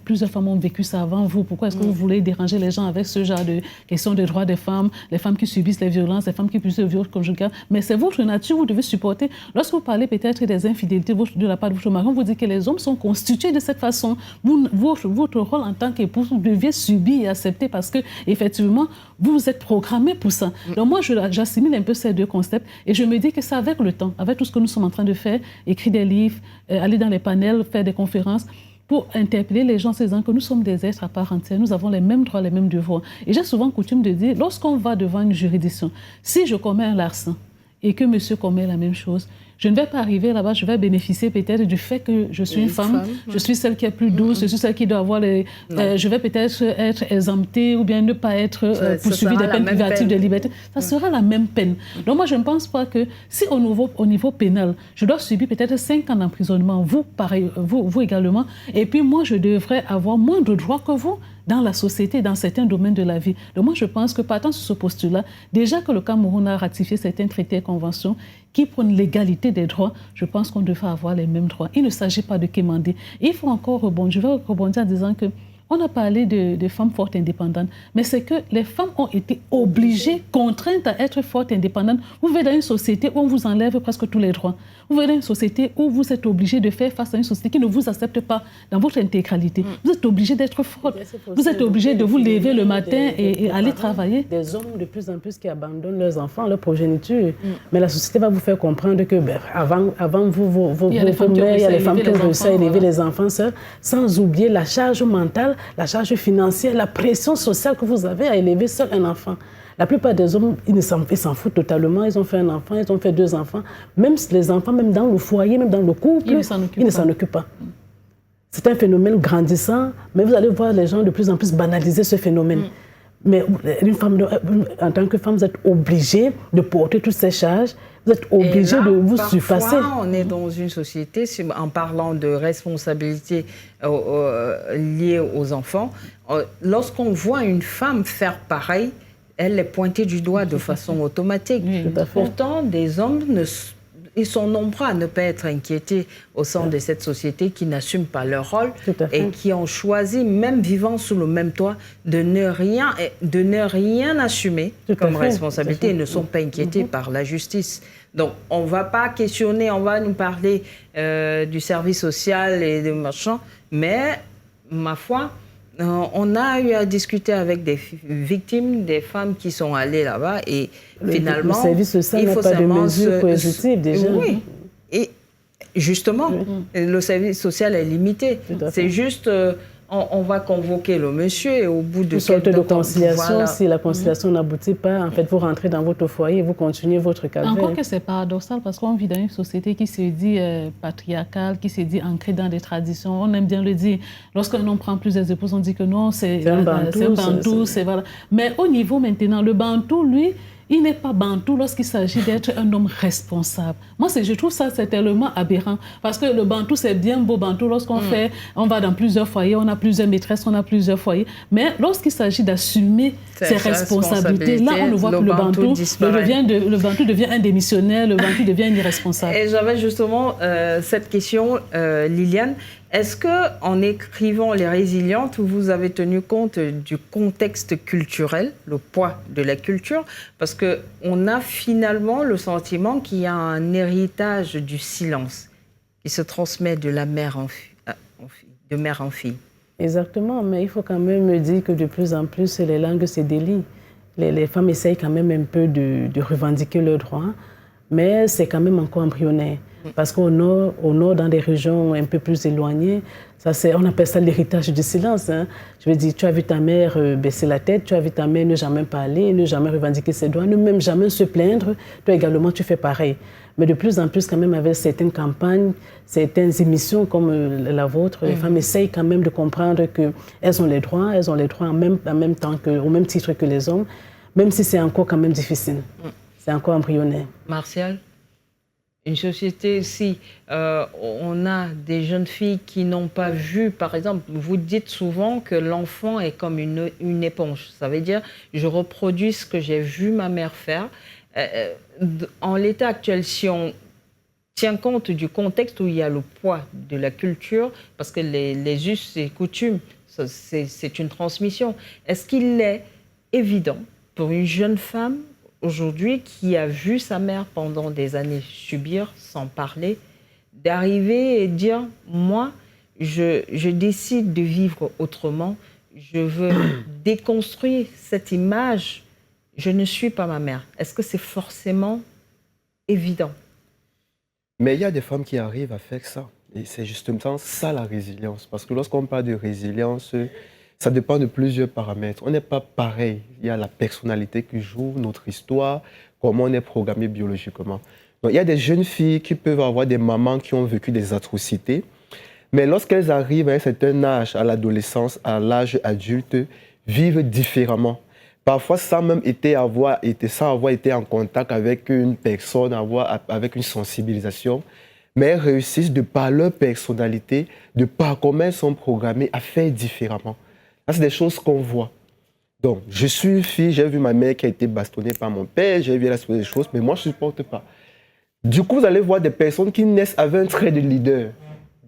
plusieurs femmes ont vécu ça avant vous. Pourquoi est-ce que vous voulez déranger les gens avec ce genre de questions de droits des femmes, les femmes qui subissent les violences, les femmes qui subissent les violences conjugales? Mais c'est votre nature, vous devez supporter. Lorsque vous parlez peut-être des infidélités de la part de votre mari, on vous dit que les hommes sont constitués de cette façon. Votre rôle en tant qu'épouse, vous deviez subir et accepter parce que, effectivement, vous êtes programmé pour ça. Donc moi, j'assimile un peu ces deux concepts et je me dis que c'est avec le temps, avec tout ce que nous sommes en train de faire, écrire des livres, aller dans les panels, faire des conférences, pour interpeller les gens en se disant que nous sommes des êtres à part entière, nous avons les mêmes droits, les mêmes devoirs. Et j'ai souvent coutume de dire, lorsqu'on va devant une juridiction, si je commets un larcin et que monsieur commet la même chose, je ne vais pas arriver là-bas, je vais bénéficier peut-être du fait que je suis une femme, je suis celle qui est plus douce, je suis celle qui doit avoir je vais peut-être être exemptée ou bien ne pas être poursuivie des peines privatives de liberté. Ça sera la même peine. Donc moi, je ne pense pas que si au niveau pénal, je dois subir peut-être 5 ans d'emprisonnement, vous également, et puis moi, je devrais avoir moins de droits que vous. dans la société, dans certains domaines de la vie. Donc moi, je pense que partant sur ce postulat, déjà que le Cameroun a ratifié certains traités et conventions qui prônent l'égalité des droits, je pense qu'on devrait avoir les mêmes droits. Il ne s'agit pas de quémander. Il faut encore rebondir. Je vais rebondir en disant que on a parlé de femmes fortes et indépendantes, mais c'est que les femmes ont été obligées, contraintes à être fortes et indépendantes. Vous vivez dans une société où on vous enlève presque tous les droits. Vous vivez dans une société où vous êtes obligé de faire face à une société qui ne vous accepte pas dans votre intégralité. Vous êtes obligé d'être forte. Vous êtes obligé de vous lever le matin et aller travailler. Des hommes de plus en plus qui abandonnent leurs enfants, leur progéniture. Mais la société va vous faire comprendre que avant vos mères, il y a les femmes qui ont réussi à élever les enfants seuls, sans oublier la charge mentale, la charge financière, la pression sociale que vous avez à élever seul un enfant. La plupart des hommes, ils s'en foutent totalement. Ils ont fait un enfant, ils ont fait 2 enfants. Même les enfants, même dans le foyer, même dans le couple, ils ne s'en occupent pas. C'est un phénomène grandissant, mais vous allez voir les gens de plus en plus banaliser ce phénomène. Mais une femme, en tant que femme, vous êtes obligée de porter toutes ces charges. Vous êtes obligé de vous surpasser. On est dans une société, en parlant de responsabilité liée aux enfants, lorsqu'on voit une femme faire pareil, elle est pointée du doigt de façon automatique. Pourtant, des hommes, ils sont nombreux à ne pas être inquiétés au sein de cette société qui n'assument pas leur rôle et qui ont choisi, même vivant sous le même toit, de ne rien assumer comme responsabilité et ne sont pas inquiétés par la justice. Donc, on ne va pas questionner, on va nous parler du service social et de machin, mais, ma foi, on a eu à discuter avec des victimes, des femmes qui sont allées là-bas et finalement... Le service social n'a pas de mesures positives déjà. Oui, et justement, le service social est limité. C'est juste... On va convoquer le monsieur et au bout de une sorte de conciliation, si la conciliation n'aboutit pas, en fait, vous rentrez dans votre foyer et vous continuez votre calvaire. Encore que c'est paradoxal parce qu'on vit dans une société qui se dit patriarcale, qui se dit ancrée dans des traditions. On aime bien le dire. Lorsqu'un homme prend plusieurs épouses, on dit que non, c'est un bantou, voilà. Mais au niveau maintenant, le bantou, lui, il n'est pas bantou lorsqu'il s'agit d'être un homme responsable. Moi, je trouve ça c'est tellement aberrant. Parce que le bantou, c'est bien beau bantou lorsqu'on on va dans plusieurs foyers, on a plusieurs maîtresses, on a plusieurs foyers. Mais lorsqu'il s'agit d'assumer ses responsabilités, là, on ne voit que le bantou devient un démissionnaire, le bantou devient un irresponsable. Et j'avais justement cette question, Liliane. Est-ce qu'en écrivant Les Résilientes, vous avez tenu compte du contexte culturel, le poids de la culture? Parce qu'on a finalement le sentiment qu'il y a un héritage du silence qui se transmet de la mère de mère en fille. Exactement, mais il faut quand même dire que de plus en plus, les langues se délient. Les femmes essayent quand même un peu de revendiquer leurs droits, mais c'est quand même encore embryonnaire. Parce qu'au nord, dans des régions un peu plus éloignées, on appelle ça l'héritage du silence. Hein. Je veux dire, tu as vu ta mère baisser la tête, tu as vu ta mère ne jamais parler, ne jamais revendiquer ses droits, ne même jamais se plaindre. Toi également, tu fais pareil. Mais de plus en plus, quand même, avec certaines campagnes, certaines émissions comme la vôtre, les femmes essayent quand même de comprendre qu'elles ont les droits en même temps au même titre que les hommes, même si c'est encore quand même difficile. C'est encore embryonnaire. Martial? Une société, si on a des jeunes filles qui n'ont pas vu, par exemple, vous dites souvent que l'enfant est comme une éponge. Ça veut dire, je reproduis ce que j'ai vu ma mère faire. En l'état actuel, si on tient compte du contexte où il y a le poids de la culture, parce que les us et coutumes, c'est une transmission, est-ce qu'il est évident pour une jeune femme aujourd'hui, qui a vu sa mère pendant des années subir, sans parler, d'arriver et dire « moi, je décide de vivre autrement, je veux déconstruire cette image, je ne suis pas ma mère ». Est-ce que c'est forcément évident? Mais il y a des femmes qui arrivent à faire ça. Et c'est justement ça la résilience. Parce que lorsqu'on parle de résilience, ça dépend de plusieurs paramètres. On n'est pas pareil. Il y a la personnalité qui joue, notre histoire, comment on est programmé biologiquement. Donc, il y a des jeunes filles qui peuvent avoir des mamans qui ont vécu des atrocités, mais lorsqu'elles arrivent à un certain âge, à l'adolescence, à l'âge adulte, vivent différemment. Parfois, sans même avoir été en contact avec une personne, avec une sensibilisation, mais elles réussissent de par leur personnalité, de par comment elles sont programmées, à faire différemment. Ça, c'est des choses qu'on voit. Donc, je suis une fille, j'ai vu ma mère qui a été bastonnée par mon père, j'ai vu la des choses, mais moi, je ne supporte pas. Du coup, vous allez voir des personnes qui naissent avec un trait de leader.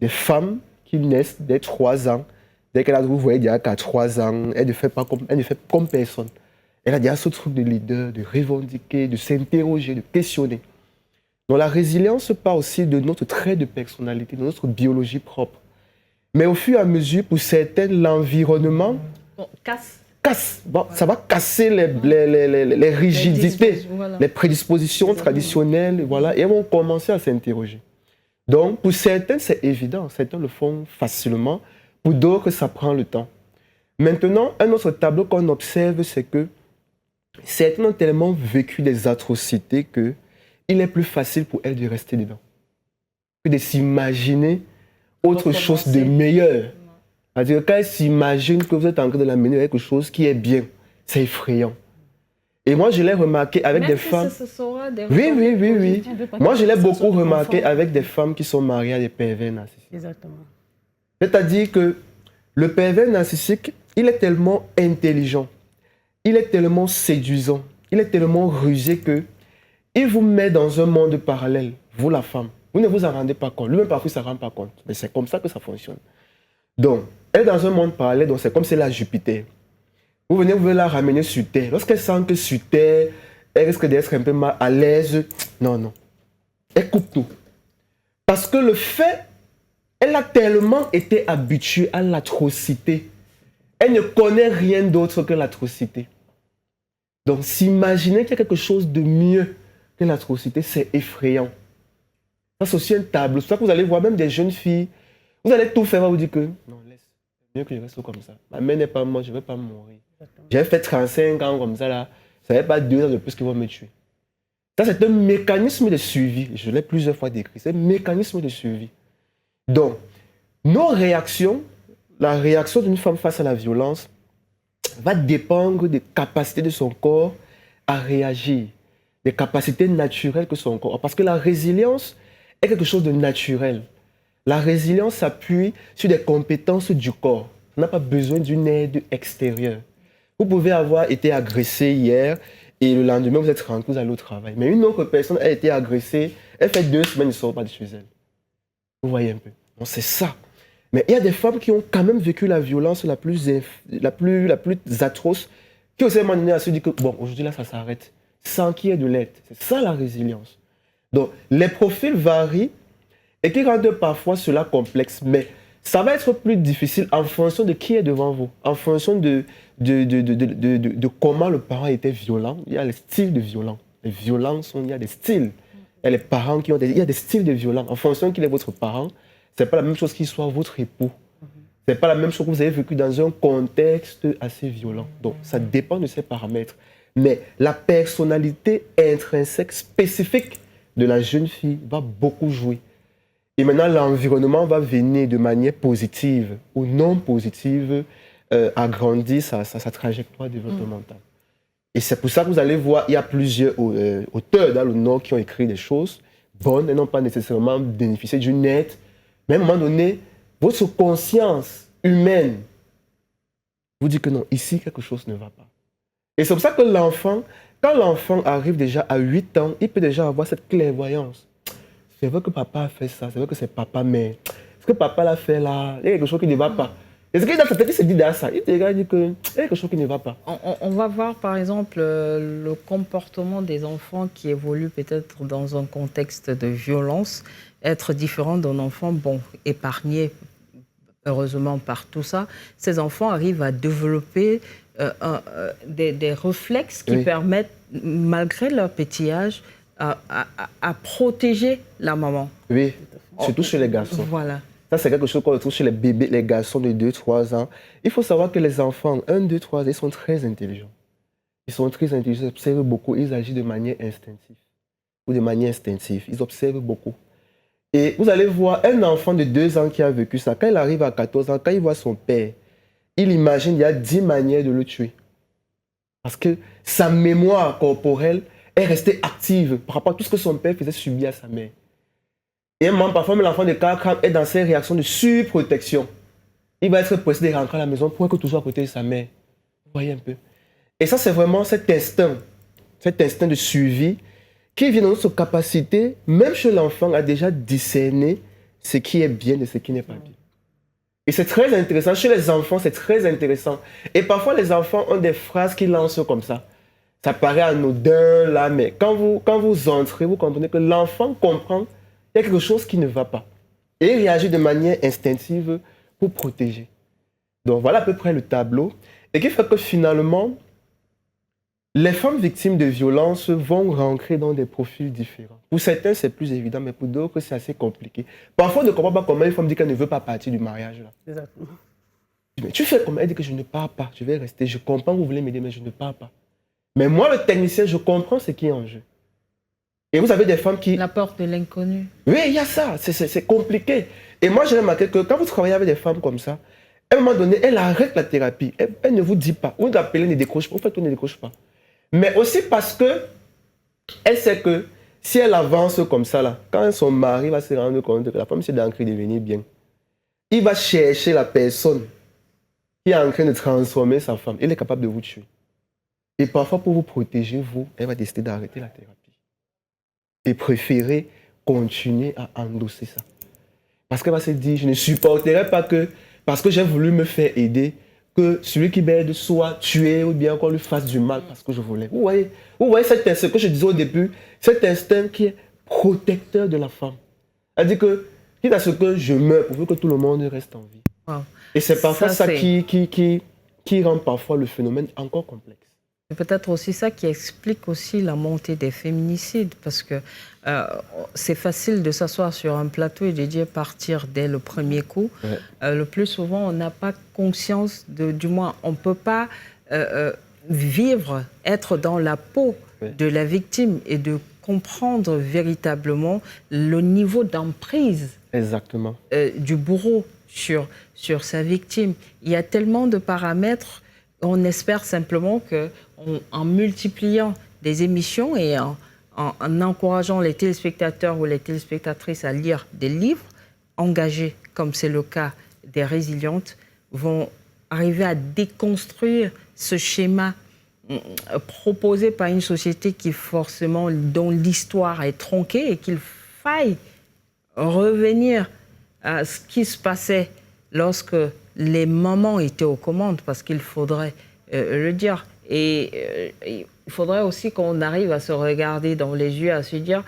Des femmes qui naissent dès 3 ans. Dès qu'elle a, vous voyez, déjà qu'à 3 ans, elle ne fait comme personne. Elle a déjà ce truc de leader, de revendiquer, de s'interroger, de questionner. Donc la résilience part aussi de notre trait de personnalité, de notre biologie propre. Mais au fur et à mesure, pour certaines, l'environnement casse. Bon, ça va casser les rigidités, les prédispositions traditionnelles, voilà, et elles vont commencer à s'interroger. Donc, pour certaines, c'est évident, certains le font facilement, pour d'autres, ça prend le temps. Maintenant, un autre tableau qu'on observe, c'est que certains ont tellement vécu des atrocités qu'il est plus facile pour elles de rester dedans que de s'imaginer autre chose de meilleur. C'est-à-dire quand elles s'imaginent que vous êtes en train de la mener quelque chose qui est bien, c'est effrayant. Et moi, je l'ai remarqué avec des femmes... Oui. Moi, je l'ai beaucoup remarqué avec des femmes qui sont mariées à des pervers narcissiques. Exactement. C'est-à-dire que le pervers narcissique, il est tellement intelligent, il est tellement séduisant, il est tellement rusé qu'il vous met dans un monde parallèle, vous la femme. Vous ne vous en rendez pas compte. Lui-même, parfois, il ne s'en rend pas compte. Mais c'est comme ça que ça fonctionne. Donc, elle est dans un monde parallèle, donc c'est comme c'est la Jupiter. Vous venez la ramener sur Terre. Lorsqu'elle sent que sur Terre, elle risque d'être un peu mal à l'aise, non. Elle coupe tout. Parce que le fait, elle a tellement été habituée à l'atrocité. Elle ne connaît rien d'autre que l'atrocité. Donc, s'imaginer qu'il y a quelque chose de mieux que l'atrocité, c'est effrayant. Ça, c'est aussi un tableau. C'est ça que vous allez voir même des jeunes filles. Vous allez tout faire, vous dire que non, laisse. C'est mieux que je reste comme ça. Ma mère n'est pas morte, je ne vais pas mourir. J'ai fait 35 ans comme ça, là. Ça n'est pas 2 ans de plus qu'ils vont me tuer. Ça, c'est un mécanisme de survie. Je l'ai plusieurs fois décrit. C'est un mécanisme de survie. Donc, nos réactions, la réaction d'une femme face à la violence, va dépendre des capacités de son corps à réagir, des capacités naturelles que son corps a. Parce que la résilience est quelque chose de naturel. La résilience s'appuie sur des compétences du corps. On n'a pas besoin d'une aide extérieure. Vous pouvez avoir été agressé hier et le lendemain, vous êtes rentré, vous allez au travail. Mais une autre personne a été agressée, elle fait 2 semaines, elle ne sort pas de chez elle. Vous voyez un peu. Donc c'est ça. Mais il y a des femmes qui ont quand même vécu la violence la plus atroce, qui aussi à un moment donné se dit que bon, aujourd'hui là, ça s'arrête, sans qu'il y ait de l'aide. C'est ça la résilience. Donc les profils varient et qui rendent parfois cela complexe, mais ça va être plus difficile en fonction de qui est devant vous, en fonction de comment le parent était violent. Il y a les styles de violence. Les violences, il y a des styles. Il y a les parents qui ont il y a des styles de violence. En fonction de qui est votre parent, ce n'est pas la même chose qu'il soit votre époux. Ce n'est pas la même chose que vous avez vécu dans un contexte assez violent. Donc, ça dépend de ces paramètres. Mais la personnalité intrinsèque, spécifique de la jeune fille va beaucoup jouer. Et maintenant, l'environnement va venir de manière positive ou non positive agrandir sa trajectoire développementale. Et c'est pour ça que vous allez voir, il y a plusieurs auteurs dans le Nord qui ont écrit des choses bonnes et n'ont pas nécessairement bénéficié d'une aide. Mais à un moment donné, votre conscience humaine vous dit que non, ici, quelque chose ne va pas. Et c'est pour ça que l'enfant, quand l'enfant arrive déjà à 8 ans, il peut déjà avoir cette clairvoyance. C'est vrai que papa a fait ça, c'est vrai que c'est papa, mais ce que papa l'a fait là, il y a quelque chose qui ne va pas. Et ce qu'il a peut-être se dit dans ça, il te regarde et dit qu'il y a quelque chose qui ne va pas. On va voir par exemple le comportement des enfants qui évoluent peut-être dans un contexte de violence, être différent d'un enfant, bon, épargné heureusement par tout ça. Ces enfants arrivent à développer des réflexes qui permettent, malgré leur petit âge, à protéger la maman. Oui, surtout chez les garçons. Voilà. Ça, c'est quelque chose qu'on retrouve chez les bébés, les garçons de 2-3 ans. Il faut savoir que les enfants, 1, 2, 3 ans, ils sont très intelligents. Ils sont très intelligents, ils observent beaucoup, ils agissent de manière instinctive. Ou de manière instinctive, ils observent beaucoup. Et vous allez voir un enfant de 2 ans qui a vécu ça, quand il arrive à 14 ans, quand il voit son père, il imagine qu'il y a 10 manières de le tuer. Parce que sa mémoire corporelle est restée active par rapport à tout ce que son père faisait subir à sa mère. Et parfois, l'enfant de 4 ans est dans ses réactions de surprotection. il va être pressé de rentrer à la maison pour être toujours à côté de sa mère. Vous voyez un peu. Et ça, c'est vraiment cet instinct de suivi qui vient de notre capacité, même chez l'enfant, à déjà discerner ce qui est bien et ce qui n'est pas bien. Et c'est très intéressant. Chez les enfants, c'est très intéressant. Et parfois, les enfants ont des phrases qu'ils lancent comme ça. Ça paraît anodin, là, mais quand vous entrez, vous comprenez que l'enfant comprend qu'il y a quelque chose qui ne va pas. Et il réagit de manière instinctive pour protéger. Donc, voilà à peu près le tableau. Et qui fait que finalement, les femmes victimes de violences vont rentrer dans des profils différents. Pour certains, c'est plus évident, mais pour d'autres, c'est assez compliqué. Parfois, on ne comprend pas comment une femme dit qu'elle ne veut pas partir du mariage. Là. Exactement. Mais tu fais comment? Elle dit que je ne pars pas, je vais rester. Je comprends que vous voulez m'aider, mais je ne pars pas. Mais moi, le technicien, je comprends ce qui est en jeu. Et vous avez des femmes qui... La peur de l'inconnu. Oui, il y a ça. C'est compliqué. Et moi, j'ai remarqué que quand vous travaillez avec des femmes comme ça, à un moment donné, elle arrête la thérapie. Elle ne vous dit pas. Vous l'appelez, ne décroche pas. En fait, on ne décroche pas. Mais aussi parce que elle sait que si elle avance comme ça, là, quand son mari va se rendre compte que la femme s'est en train de devenir bien, il va chercher la personne qui est en train de transformer sa femme. Il est capable de vous tuer. Et parfois, pour vous protéger, elle va décider d'arrêter la thérapie. Et préférer continuer à endosser ça. Parce qu'elle va se dire, je ne supporterai pas que, parce que j'ai voulu me faire aider, que celui qui m'aide soit tué ou bien qu'on lui fasse du mal parce que je voulais. Vous voyez cet instinct que je disais au début, cet instinct qui est protecteur de la femme. Elle dit que, quitte à ce que je meure, pour que tout le monde reste en vie. Wow. Et c'est parfois ça qui rend parfois le phénomène encore complexe. C'est peut-être aussi ça qui explique aussi la montée des féminicides, parce que c'est facile de s'asseoir sur un plateau et de dire partir dès le premier coup. Ouais. Le plus souvent, on n'a pas conscience, du moins, on ne peut pas vivre, être dans la peau de la victime et de comprendre véritablement le niveau d'emprise du bourreau sur sa victime. Il y a tellement de paramètres. On espère simplement qu'en multipliant des émissions et en encourageant les téléspectateurs ou les téléspectatrices à lire des livres engagés, comme c'est le cas des Résilientes, vont arriver à déconstruire ce schéma proposé par une société dont l'histoire est tronquée, et qu'il faille revenir à ce qui se passait lorsque les mamans étaient aux commandes, parce qu'il faudrait le dire. Et il faudrait aussi qu'on arrive à se regarder dans les yeux, à se dire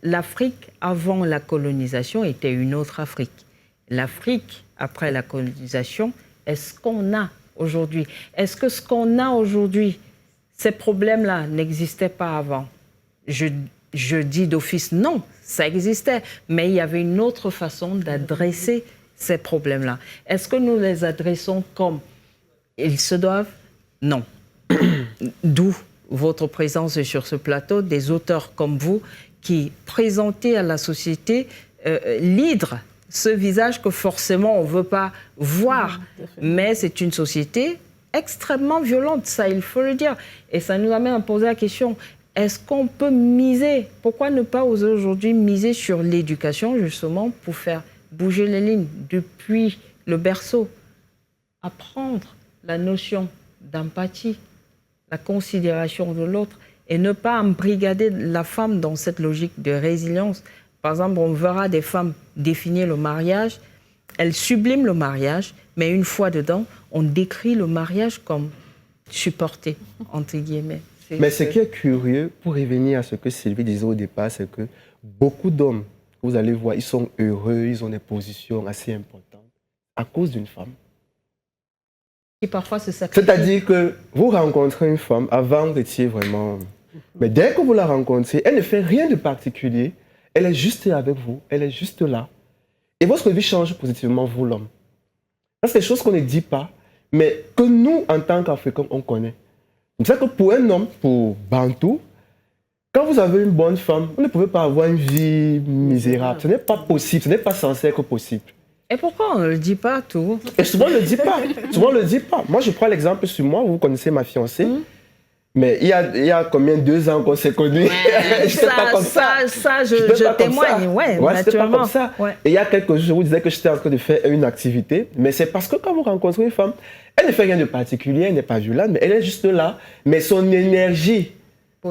l'Afrique avant la colonisation était une autre Afrique. L'Afrique après la colonisation est ce qu'on a aujourd'hui. Est-ce que ce qu'on a aujourd'hui, ces problèmes-là n'existaient pas avant? Je dis d'office non, ça existait, mais il y avait une autre façon d'adresser ces problèmes-là. Est-ce que nous les adressons comme ils se doivent? Non. D'où votre présence sur ce plateau, des auteurs comme vous qui présentez à la société l'hydre, ce visage que forcément on ne veut pas voir. Mais c'est une société extrêmement violente, ça il faut le dire. Et ça nous amène à poser la question, est-ce qu'on peut miser? Pourquoi ne pas oser aujourd'hui miser sur l'éducation justement pour faire bouger les lignes depuis le berceau, apprendre la notion d'empathie, la considération de l'autre, et ne pas embrigader la femme dans cette logique de résilience. Par exemple, on verra des femmes définir le mariage, elles subliment le mariage, mais une fois dedans, on décrit le mariage comme supporté, entre guillemets. Mais ce qui est curieux, pour revenir à ce que Sylvie disait au départ, c'est que beaucoup d'hommes, vous allez voir, ils sont heureux, ils ont des positions assez importantes à cause d'une femme. Et parfois, c'est sacrifié. C'est-à-dire que vous rencontrez une femme, avant vous étiez vraiment... Mais dès que vous la rencontrez, elle ne fait rien de particulier, elle est juste avec vous, elle est juste là. Et votre vie change positivement, vous l'homme. C'est des choses qu'on ne dit pas, mais que nous, en tant qu'Africains, on connaît. C'est ça que pour un homme, pour Bantou, quand vous avez une bonne femme, vous ne pouvez pas avoir une vie misérable. Ce n'est pas possible, ce n'est pas censé être possible. Et pourquoi on ne le dit pas tout? Et souvent on ne le dit pas. Souvent on ne le dit pas. Moi je prends l'exemple sur moi, vous connaissez ma fiancée. Mais il y a combien, 2 ans qu'on s'est connus? Je témoigne, ouais, naturellement. Pas comme ça. Ouais. Et il y a quelques jours, je vous disais que j'étais en train de faire une activité, mais c'est parce que quand vous rencontrez une femme, elle ne fait rien de particulier, elle n'est pas violente, mais elle est juste là. Mais son énergie,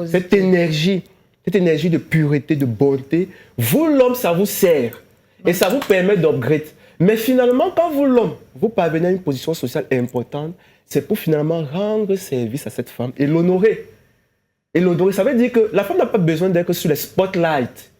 cette énergie de pureté, de bonté, vous, l'homme, ça vous sert. Et ça vous permet d'upgrade. Mais finalement, quand vous, l'homme, vous parvenez à une position sociale importante, c'est pour finalement rendre service à cette femme et l'honorer. Et l'honorer, ça veut dire que la femme n'a pas besoin d'être sur les spotlights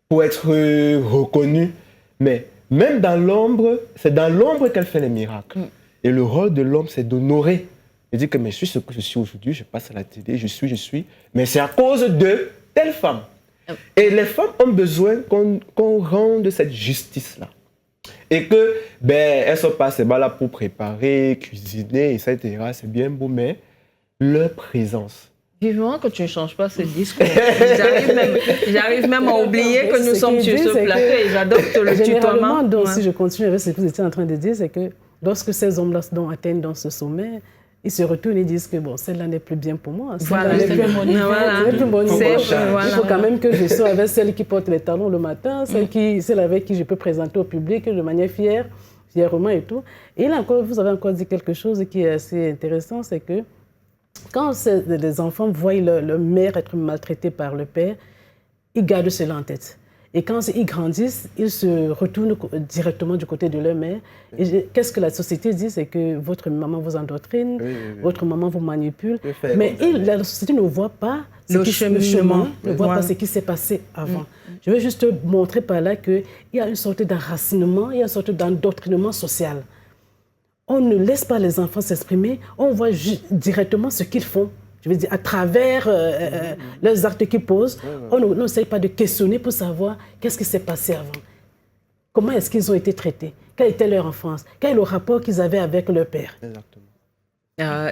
pour être reconnue. Mais même dans l'ombre, c'est dans l'ombre qu'elle fait les miracles. Et le rôle de l'homme, c'est d'honorer. Il dit que mais je suis ce que je suis aujourd'hui, je passe à la télé, je suis. Mais c'est à cause de telle femme. Et les femmes ont besoin qu'on rende cette justice-là. Et que, elles ne sont pas là pour préparer, cuisiner, etc. C'est bien beau, mais leur présence. Vivement que tu ne changes pas ce discours. J'arrive même à oublier que nous sommes sur ce plateau et j'adopte le tutoiement. Donc, si je continue avec ce que vous étiez en train de dire, c'est que lorsque ces hommes-là atteignent dans ce sommet, ils se retournent et disent que bon, celle-là n'est plus bien pour moi. Voilà, c'est plus mon niveau. Il faut quand même que je sois avec celle qui porte les talons le matin, celle avec qui je peux présenter au public de manière fièrement et tout. Et là encore, vous avez encore dit quelque chose qui est assez intéressant, c'est que quand les enfants voient leur mère être maltraitée par le père, ils gardent cela en tête. Et quand ils grandissent, ils se retournent directement du côté de leur mère. Et qu'est-ce que la société dit? C'est que votre maman vous endoctrine, votre maman vous manipule. Mais la société ne voit pas le chemin, ne voit pas ce qui s'est passé avant. Je veux juste montrer par là qu'il y a une sorte d'enracinement, il y a une sorte d'endoctrinement social. On ne laisse pas les enfants s'exprimer, on voit directement ce qu'ils font. Je veux dire, à travers leurs actes qu'ils posent, on n'essaye pas de questionner pour savoir qu'est-ce qui s'est passé avant. Comment est-ce qu'ils ont été traités? Quelle était leur enfance? Quel est le rapport qu'ils avaient avec leur père? Exactement.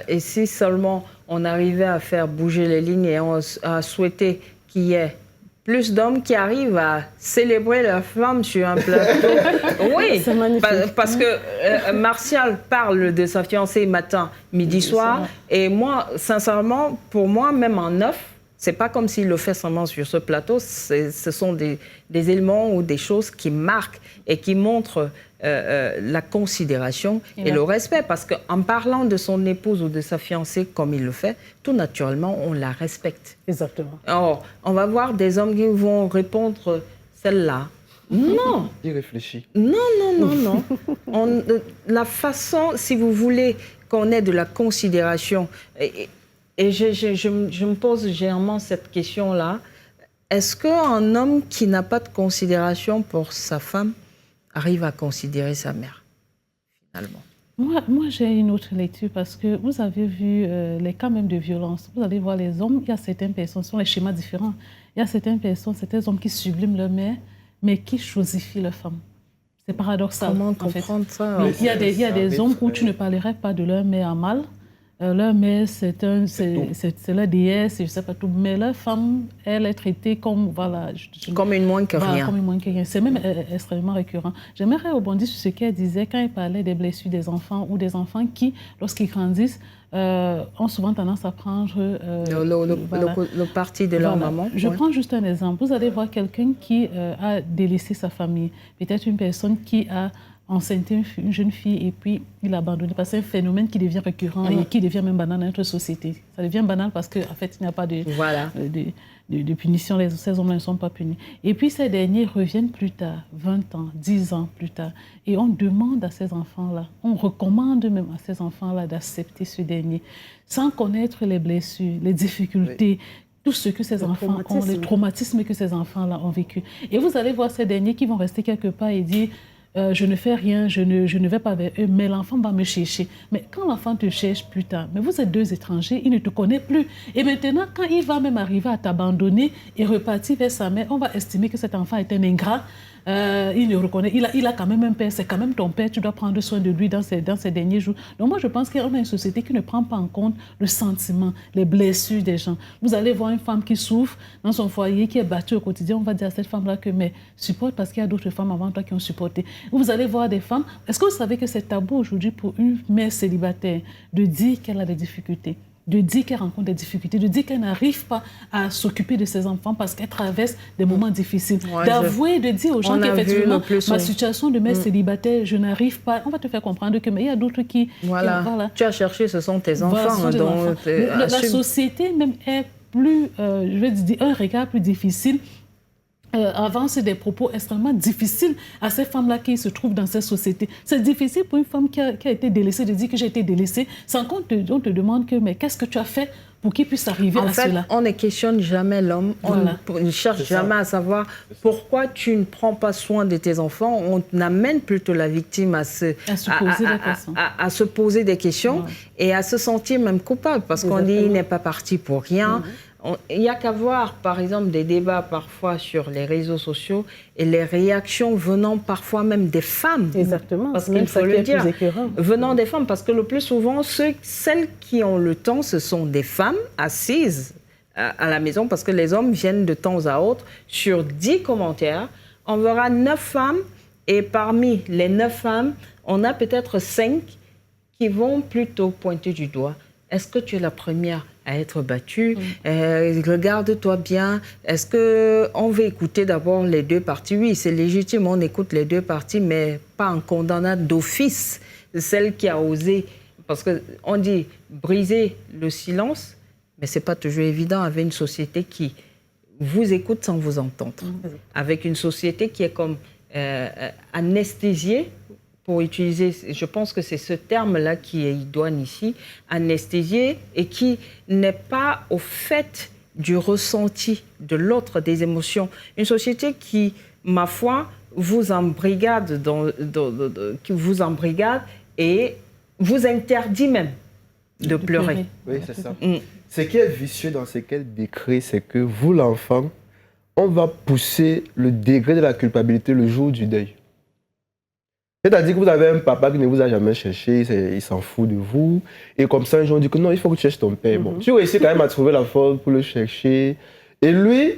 Et si seulement on arrivait à faire bouger les lignes et à souhaiter qu'il y ait plus d'hommes qui arrivent à célébrer leur femme sur un plateau. Oui, parce que Martial parle de sa fiancée matin, midi, soir. Et moi, sincèrement, pour moi, même en neuf, c'est pas comme s'il le fait seulement sur ce plateau. Ce sont des éléments ou des choses qui marquent et qui montrent la considération et le respect. Parce qu'en parlant de son épouse ou de sa fiancée comme il le fait, tout naturellement, on la respecte. Exactement. Alors, on va voir des hommes qui vont répondre celle-là. Non. Il réfléchit. Non. La façon, si vous voulez qu'on ait de la considération, et je me pose généralement cette question-là, est-ce qu'un homme qui n'a pas de considération pour sa femme arrive à considérer sa mère, finalement? Moi j'ai une autre lecture parce que vous avez vu les cas même de violence. Vous allez voir les hommes, il y a certaines personnes, ce sont les schémas différents. Il y a certaines personnes, certains hommes qui subliment leur mère, mais qui chosifient leur femme. C'est paradoxal. Comment comprendre ça? Il y a des hommes où tu ne parlerais pas de leur mère en mal. Leur mère, c'est leur déesse, je ne sais pas tout. Mais leur femme, elle est traitée comme, comme une moins que rien. Comme une moins que rien. C'est même extrêmement récurrent. J'aimerais rebondir sur ce qu'elle disait quand elle parlait des blessures des enfants ou des enfants qui, lorsqu'ils grandissent, ont souvent tendance à prendre le parti de leur maman. Je prends juste un exemple. Vous allez voir quelqu'un qui a délaissé sa famille. Peut-être une personne qui a enceinté une jeune fille et puis il a abandonné. Parce que c'est un phénomène qui devient récurrent et qui devient même banal dans notre société. Ça devient banal parce qu'en fait, il n'y a pas de punition. Ces hommes ne sont pas punis. Et puis ces derniers reviennent plus tard, 20 ans, 10 ans plus tard. Et on demande à ces enfants-là, on recommande même à ces enfants-là d'accepter ce dernier, sans connaître les blessures, les difficultés, tout ce que ces enfants ont, les traumatismes que ces enfants-là ont vécu. Et vous allez voir ces derniers qui vont rester quelque part et dire je ne fais rien, je ne vais pas vers eux, mais l'enfant va me chercher. Mais quand l'enfant te cherche plus tard, mais vous êtes deux étrangers, il ne te connaît plus. Et maintenant, quand il va même arriver à t'abandonner et repartir vers sa mère, on va estimer que cet enfant est un ingrat. Il ne reconnaît, il a quand même un père, c'est quand même ton père, tu dois prendre soin de lui dans ces derniers jours. Donc moi je pense qu'on a une société qui ne prend pas en compte le sentiment, les blessures des gens. Vous allez voir une femme qui souffre dans son foyer, qui est battue au quotidien, on va dire à cette femme-là que mais supporte parce qu'il y a d'autres femmes avant toi qui ont supporté. Vous allez voir des femmes, est-ce que vous savez que c'est tabou aujourd'hui pour une mère célibataire de dire qu'elle a des difficultés? de dire qu'elle rencontre des difficultés, de dire qu'elle n'arrive pas à s'occuper de ses enfants parce qu'elle traverse des moments difficiles. Ouais, d'avouer, de dire aux gens qu'effectivement, ma situation de mère célibataire, je n'arrive pas. On va te faire comprendre que, mais il y a d'autres qui... Voilà. Tu as cherché, ce sont tes enfants. Voilà, la société même est plus, je vais dire, un regard plus difficile. Avant, c'est des propos extrêmement difficiles à ces femmes-là qui se trouvent dans cette société. C'est difficile pour une femme qui a été délaissée de dire que j'ai été délaissée, sans qu'on te demande que, mais qu'est-ce que tu as fait pour qu'il puisse arriver à cela. En fait, on ne questionne jamais l'homme, on ne cherche jamais à savoir pourquoi tu ne prends pas soin de tes enfants. On amène plutôt la victime à se poser des questions et à se sentir même coupable, parce qu'on dit qu'il n'est pas parti pour rien. Il n'y a qu'à voir, par exemple, des débats parfois sur les réseaux sociaux et les réactions venant parfois même des femmes. Exactement. Parce qu'il faut le dire, venant des femmes, parce que le plus souvent, celles qui ont le temps, ce sont des femmes assises à la maison, parce que les hommes viennent de temps à autre. Sur 10 commentaires, on verra 9 femmes, et parmi les 9 femmes, on a peut-être 5 qui vont plutôt pointer du doigt. Est-ce que tu es la première à être battue? Regarde-toi bien. Est-ce qu'on veut écouter d'abord les deux parties? Oui, c'est légitime, on écoute les deux parties, mais pas en condamnant d'office celle qui a osé. Parce qu'on dit briser le silence, mais ce n'est pas toujours évident avec une société qui vous écoute sans vous entendre. Avec une société qui est comme anesthésiée, pour utiliser, je pense que c'est ce terme-là qui est idoine ici, anesthésié, et qui n'est pas au fait du ressenti de l'autre, des émotions. Une société qui, ma foi, vous embrigade, qui vous embrigade et vous interdit même de pleurer. Oui, c'est ça. Ce qui est vicieux dans ce qu'elle décrit, c'est que vous, l'enfant, on va pousser le degré de la culpabilité le jour du deuil. C'est-à-dire que vous avez un papa qui ne vous a jamais cherché, il s'en fout de vous. Et comme ça, un jour, on dit que non, il faut que tu cherches ton père. Bon, tu réussis quand même à trouver la force pour le chercher. Et lui,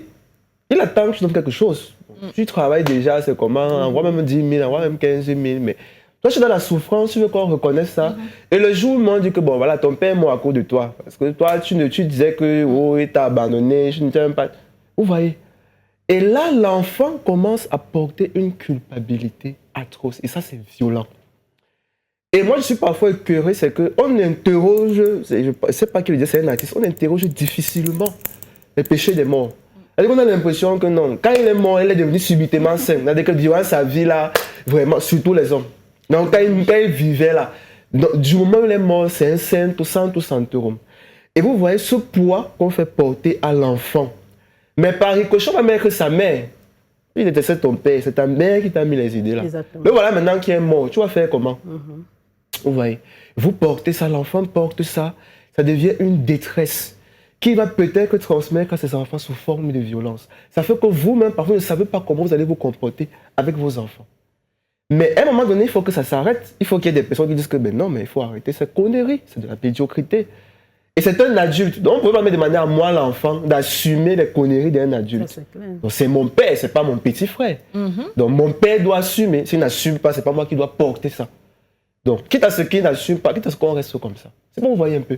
il attend que tu donnes quelque chose. Tu travailles déjà, c'est comment, envoie même 10 000, envoie même 15 000. Mais toi, tu es dans la souffrance, tu veux qu'on reconnaisse ça. Et le jour où on dit que bon, voilà, ton père est mort à cause de toi. Parce que toi, tu disais que oh, il t'a abandonné, je ne t'aime pas. Vous voyez? Et là, l'enfant commence à porter une culpabilité atroce. Et ça, c'est violent. Et moi, je suis parfois écœuré, c'est qu'on interroge, je ne sais pas qui le dit, c'est un artiste, on interroge difficilement les péchés des morts. C'est-à-dire qu'on a l'impression que non, quand il est mort, il est devenu subitement saint. C'est-à-dire que durant sa vie, là, vraiment, surtout les hommes. Donc, quand il vivait là, du moment où il est mort, c'est un saint, tout sanctorum. Et vous voyez ce poids qu'on fait porter à l'enfant. Mais par ricochet, on va mettre sa mère. Il était c'est ton père, c'est ta mère qui t'a mis les idées là. Exactement. Mais voilà, maintenant qu'il est mort, tu vas faire comment? Vous voyez, vous portez ça, l'enfant porte ça, ça devient une détresse qui va peut-être transmettre à ses enfants sous forme de violence. Ça fait que vous-même, parfois, vous ne savez pas comment vous allez vous comporter avec vos enfants. Mais à un moment donné, il faut que ça s'arrête. Il faut qu'il y ait des personnes qui disent que ben non, mais il faut arrêter cette connerie, c'est de la médiocrité. Et c'est un adulte. Donc, on ne peut pas me demander à moi, l'enfant, d'assumer les conneries d'un adulte. Donc, c'est mon père, ce n'est pas mon petit frère. Donc, mon père doit assumer. S'il n'assume pas, ce n'est pas moi qui dois porter ça. Donc, quitte à ce qu'il n'assume pas, quitte à ce qu'on reste comme ça. C'est bon, vous voyez un peu.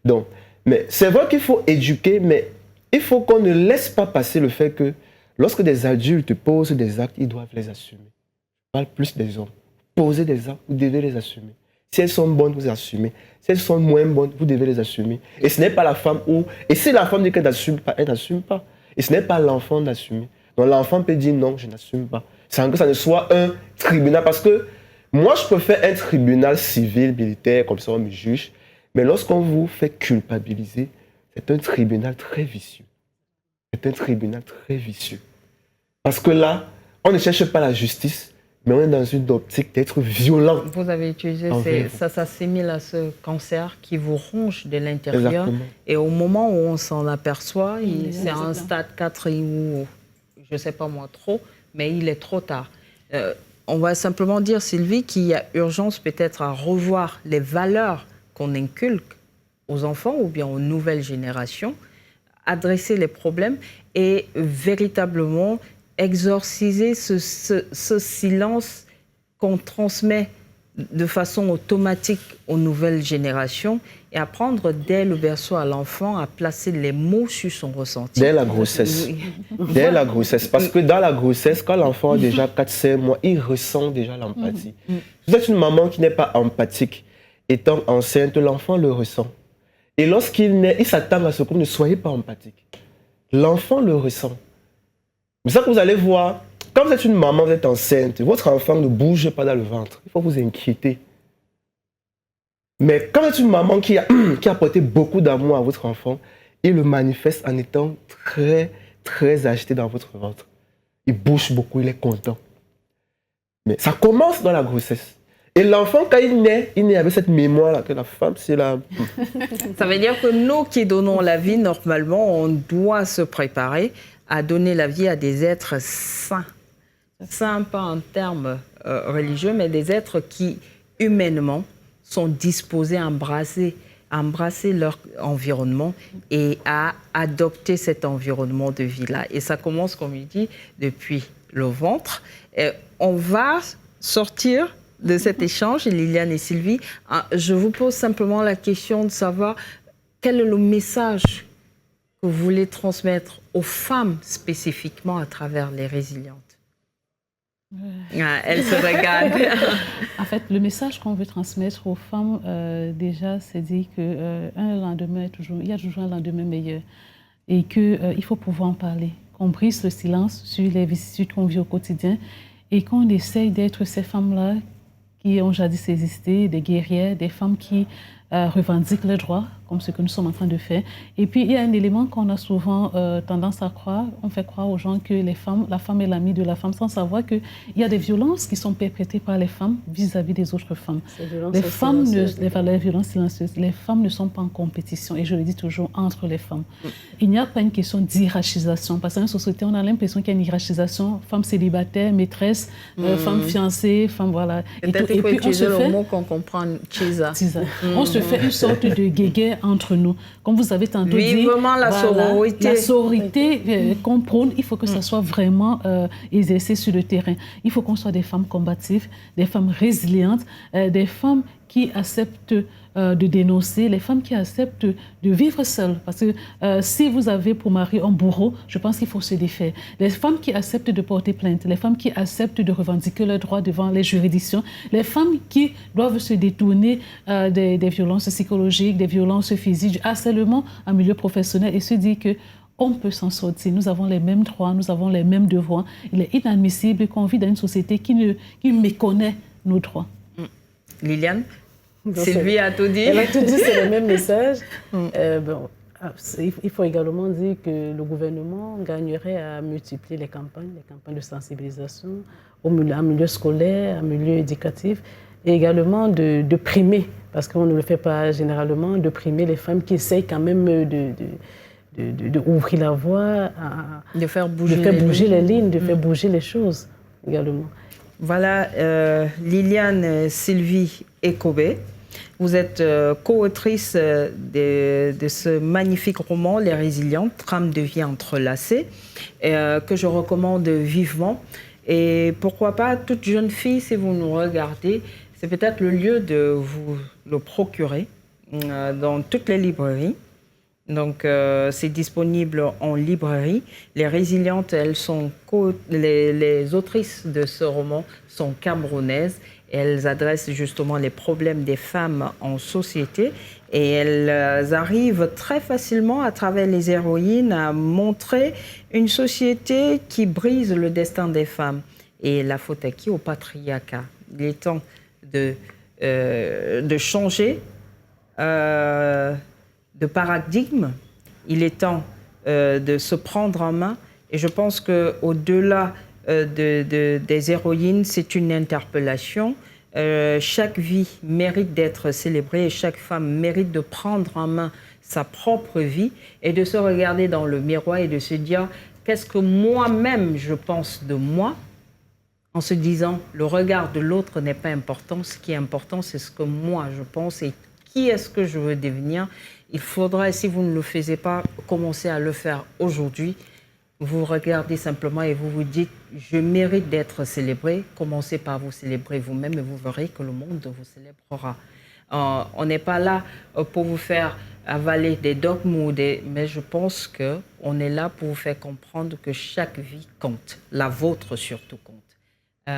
Donc, mais c'est vrai qu'il faut éduquer, mais il faut qu'on ne laisse pas passer le fait que lorsque des adultes posent des actes, ils doivent les assumer. Je parle plus des hommes. Poser des actes, vous devez les assumer. Si elles sont bonnes, vous assumez. Si elles sont moins bonnes, vous devez les assumer. Et ce n'est pas la femme ou... Et si la femme dit qu'elle n'assume pas, elle n'assume pas. Et ce n'est pas l'enfant d'assumer. Donc l'enfant peut dire non, je n'assume pas. Sans que ça ne soit un tribunal. Parce que moi, je préfère un tribunal civil, militaire, comme ça on me juge. Mais lorsqu'on vous fait culpabiliser, c'est un tribunal très vicieux. C'est un tribunal très vicieux. Parce que là, on ne cherche pas la justice, mais on est dans une optique d'être violent. Vous avez utilisé, ça s'assimile à ce cancer qui vous ronge de l'intérieur. Et au moment où on s'en aperçoit, c'est un stade 4 ou je ne sais pas moi trop, mais il est trop tard. On va simplement dire, Sylvie, qu'il y a urgence peut-être à revoir les valeurs qu'on inculque aux enfants ou bien aux nouvelles générations, adresser les problèmes et véritablement exorciser ce silence qu'on transmet de façon automatique aux nouvelles générations et apprendre dès le berceau à l'enfant à placer les mots sur son ressenti. Dès la grossesse. Dès la grossesse. Parce que dans la grossesse, quand l'enfant a déjà 4-5 mois, il ressent déjà l'empathie. Si vous êtes une maman qui n'est pas empathique, étant enceinte, l'enfant le ressent. Et lorsqu'il naît, il s'attend à ce que vous ne soyez pas empathique. L'enfant le ressent. C'est ça que vous allez voir. Quand vous êtes une maman, vous êtes enceinte, votre enfant ne bouge pas dans le ventre. Il faut vous inquiéter. Mais quand vous êtes une maman qui a apporté beaucoup d'amour à votre enfant, il le manifeste en étant très, très agité dans votre ventre. Il bouge beaucoup, il est content. Mais ça commence dans la grossesse. Et l'enfant, quand il naît avec cette mémoire-là, que la femme, c'est la... Ça veut dire que nous qui donnons la vie, normalement, on doit se préparer à donner la vie à des êtres sains. Sains, pas en termes religieux, mais des êtres qui, humainement, sont disposés à embrasser leur environnement et à adopter cet environnement de vie-là. Et ça commence, comme il dit, depuis le ventre. Et on va sortir de cet échange, Liliane et Sylvie. Je vous pose simplement la question de savoir quel est le message que vous voulez transmettre aux femmes spécifiquement à travers les résilientes. Elle se regarde. En fait, le message qu'on veut transmettre aux femmes, déjà, c'est dire qu'il y a toujours un lendemain meilleur et qu'il faut pouvoir en parler, qu'on brise le silence sur les vicissitudes qu'on vit au quotidien et qu'on essaye d'être ces femmes-là qui ont jadis existé, des guerrières, des femmes qui revendiquent leurs droits, comme ce que nous sommes en train de faire. Et puis, il y a un élément qu'on a souvent tendance à croire. On fait croire aux gens que la femme est l'amie de la femme, sans savoir qu'il y a des violences qui sont perpétrées par les femmes vis-à-vis des autres femmes. Les violences silencieuses. Les femmes ne sont pas en compétition, et je le dis toujours, entre les femmes. Il n'y a pas une question d'hierarchisation, parce que dans une société, on a l'impression qu'il y a une hiérarchisation, femme célibataire, maîtresse, femme fiancée, femme voilà. Peut-être qu'il faut utiliser le mot qu'on comprend, Tisa. On se fait une sorte de guéguerre entre nous. Comme vous avez tantôt dit... Vivement la sororité. La sororité qu'on prône, il faut que ça soit vraiment exercé sur le terrain. Il faut qu'on soit des femmes combatives, des femmes résilientes, des femmes qui acceptent de dénoncer, les femmes qui acceptent de vivre seules. Parce que si vous avez pour mari un bourreau, je pense qu'il faut se défaire. Les femmes qui acceptent de porter plainte, les femmes qui acceptent de revendiquer leurs droits devant les juridictions, les femmes qui doivent se détourner des violences psychologiques, des violences physiques, du harcèlement en milieu professionnel et se dire que on peut s'en sortir. Nous avons les mêmes droits, nous avons les mêmes devoirs. Il est inadmissible qu'on vit dans une société qui méconnaît nos droits. Liliane, Sylvie a tout dit. Elle a tout dit, c'est le même message. Il faut également dire que le gouvernement gagnerait à multiplier les campagnes de sensibilisation en milieu scolaire, en milieu éducatif, et également de primer, parce qu'on ne le fait pas généralement, de primer les femmes qui essayent quand même d'ouvrir la voie, de faire bouger les lignes, de faire bouger les choses également. Voilà, Liliane, Sylvie et Kobe. Vous êtes co-autrice de ce magnifique roman, Les Résilientes, trame de vie entrelacée, que je recommande vivement. Et pourquoi pas, toute jeune fille, si vous nous regardez, c'est peut-être le lieu de vous le procurer dans toutes les librairies. Donc, c'est disponible en librairie. Les Résilientes, elles sont les autrices de ce roman sont camerounaises. Elles adressent justement les problèmes des femmes en société et elles arrivent très facilement à travers les héroïnes à montrer une société qui brise le destin des femmes. Et la faute à qui? Au patriarcat. Il est temps de changer de paradigme. Il est temps de se prendre en main. Et je pense qu'au-delà des héroïnes, c'est une interpellation. Chaque vie mérite d'être célébrée et chaque femme mérite de prendre en main sa propre vie et de se regarder dans le miroir et de se dire qu'est-ce que moi-même je pense de moi, en se disant le regard de l'autre n'est pas important. Ce qui est important, c'est ce que moi je pense et qui est-ce que je veux devenir. Il faudrait, si vous ne le faisiez pas, commencer à le faire aujourd'hui. vous regardez simplement et vous vous dites « je mérite d'être célébré », commencez par vous célébrer vous-même et vous verrez que le monde vous célébrera. On n'est pas là pour vous faire avaler des dogmes, mais je pense qu'on est là pour vous faire comprendre que chaque vie compte, la vôtre surtout compte.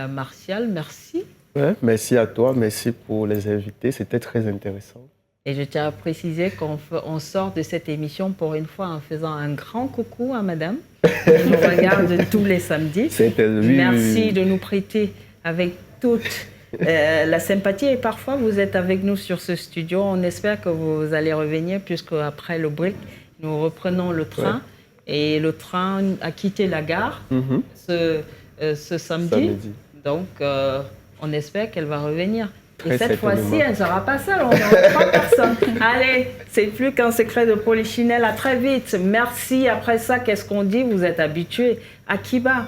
Martial, merci. Ouais, merci à toi, merci pour les invités, c'était très intéressant. Et je tiens à préciser qu'on sort de cette émission pour une fois en faisant un grand coucou à madame. Elle nous regarde tous les samedis. Merci de nous prêter avec toute la sympathie. Et parfois, vous êtes avec nous sur ce studio. On espère que vous allez revenir puisque après le break, nous reprenons le train. Ouais. Et le train a quitté la gare ce samedi. Donc, on espère qu'elle va revenir. Et cette fois-ci, elle ne sera pas seule, on n'aura 3 personnes. Allez, c'est plus qu'un secret de Polichinelle. À très vite. Merci. Après ça, qu'est-ce qu'on dit? Vous êtes habitués. Akiba.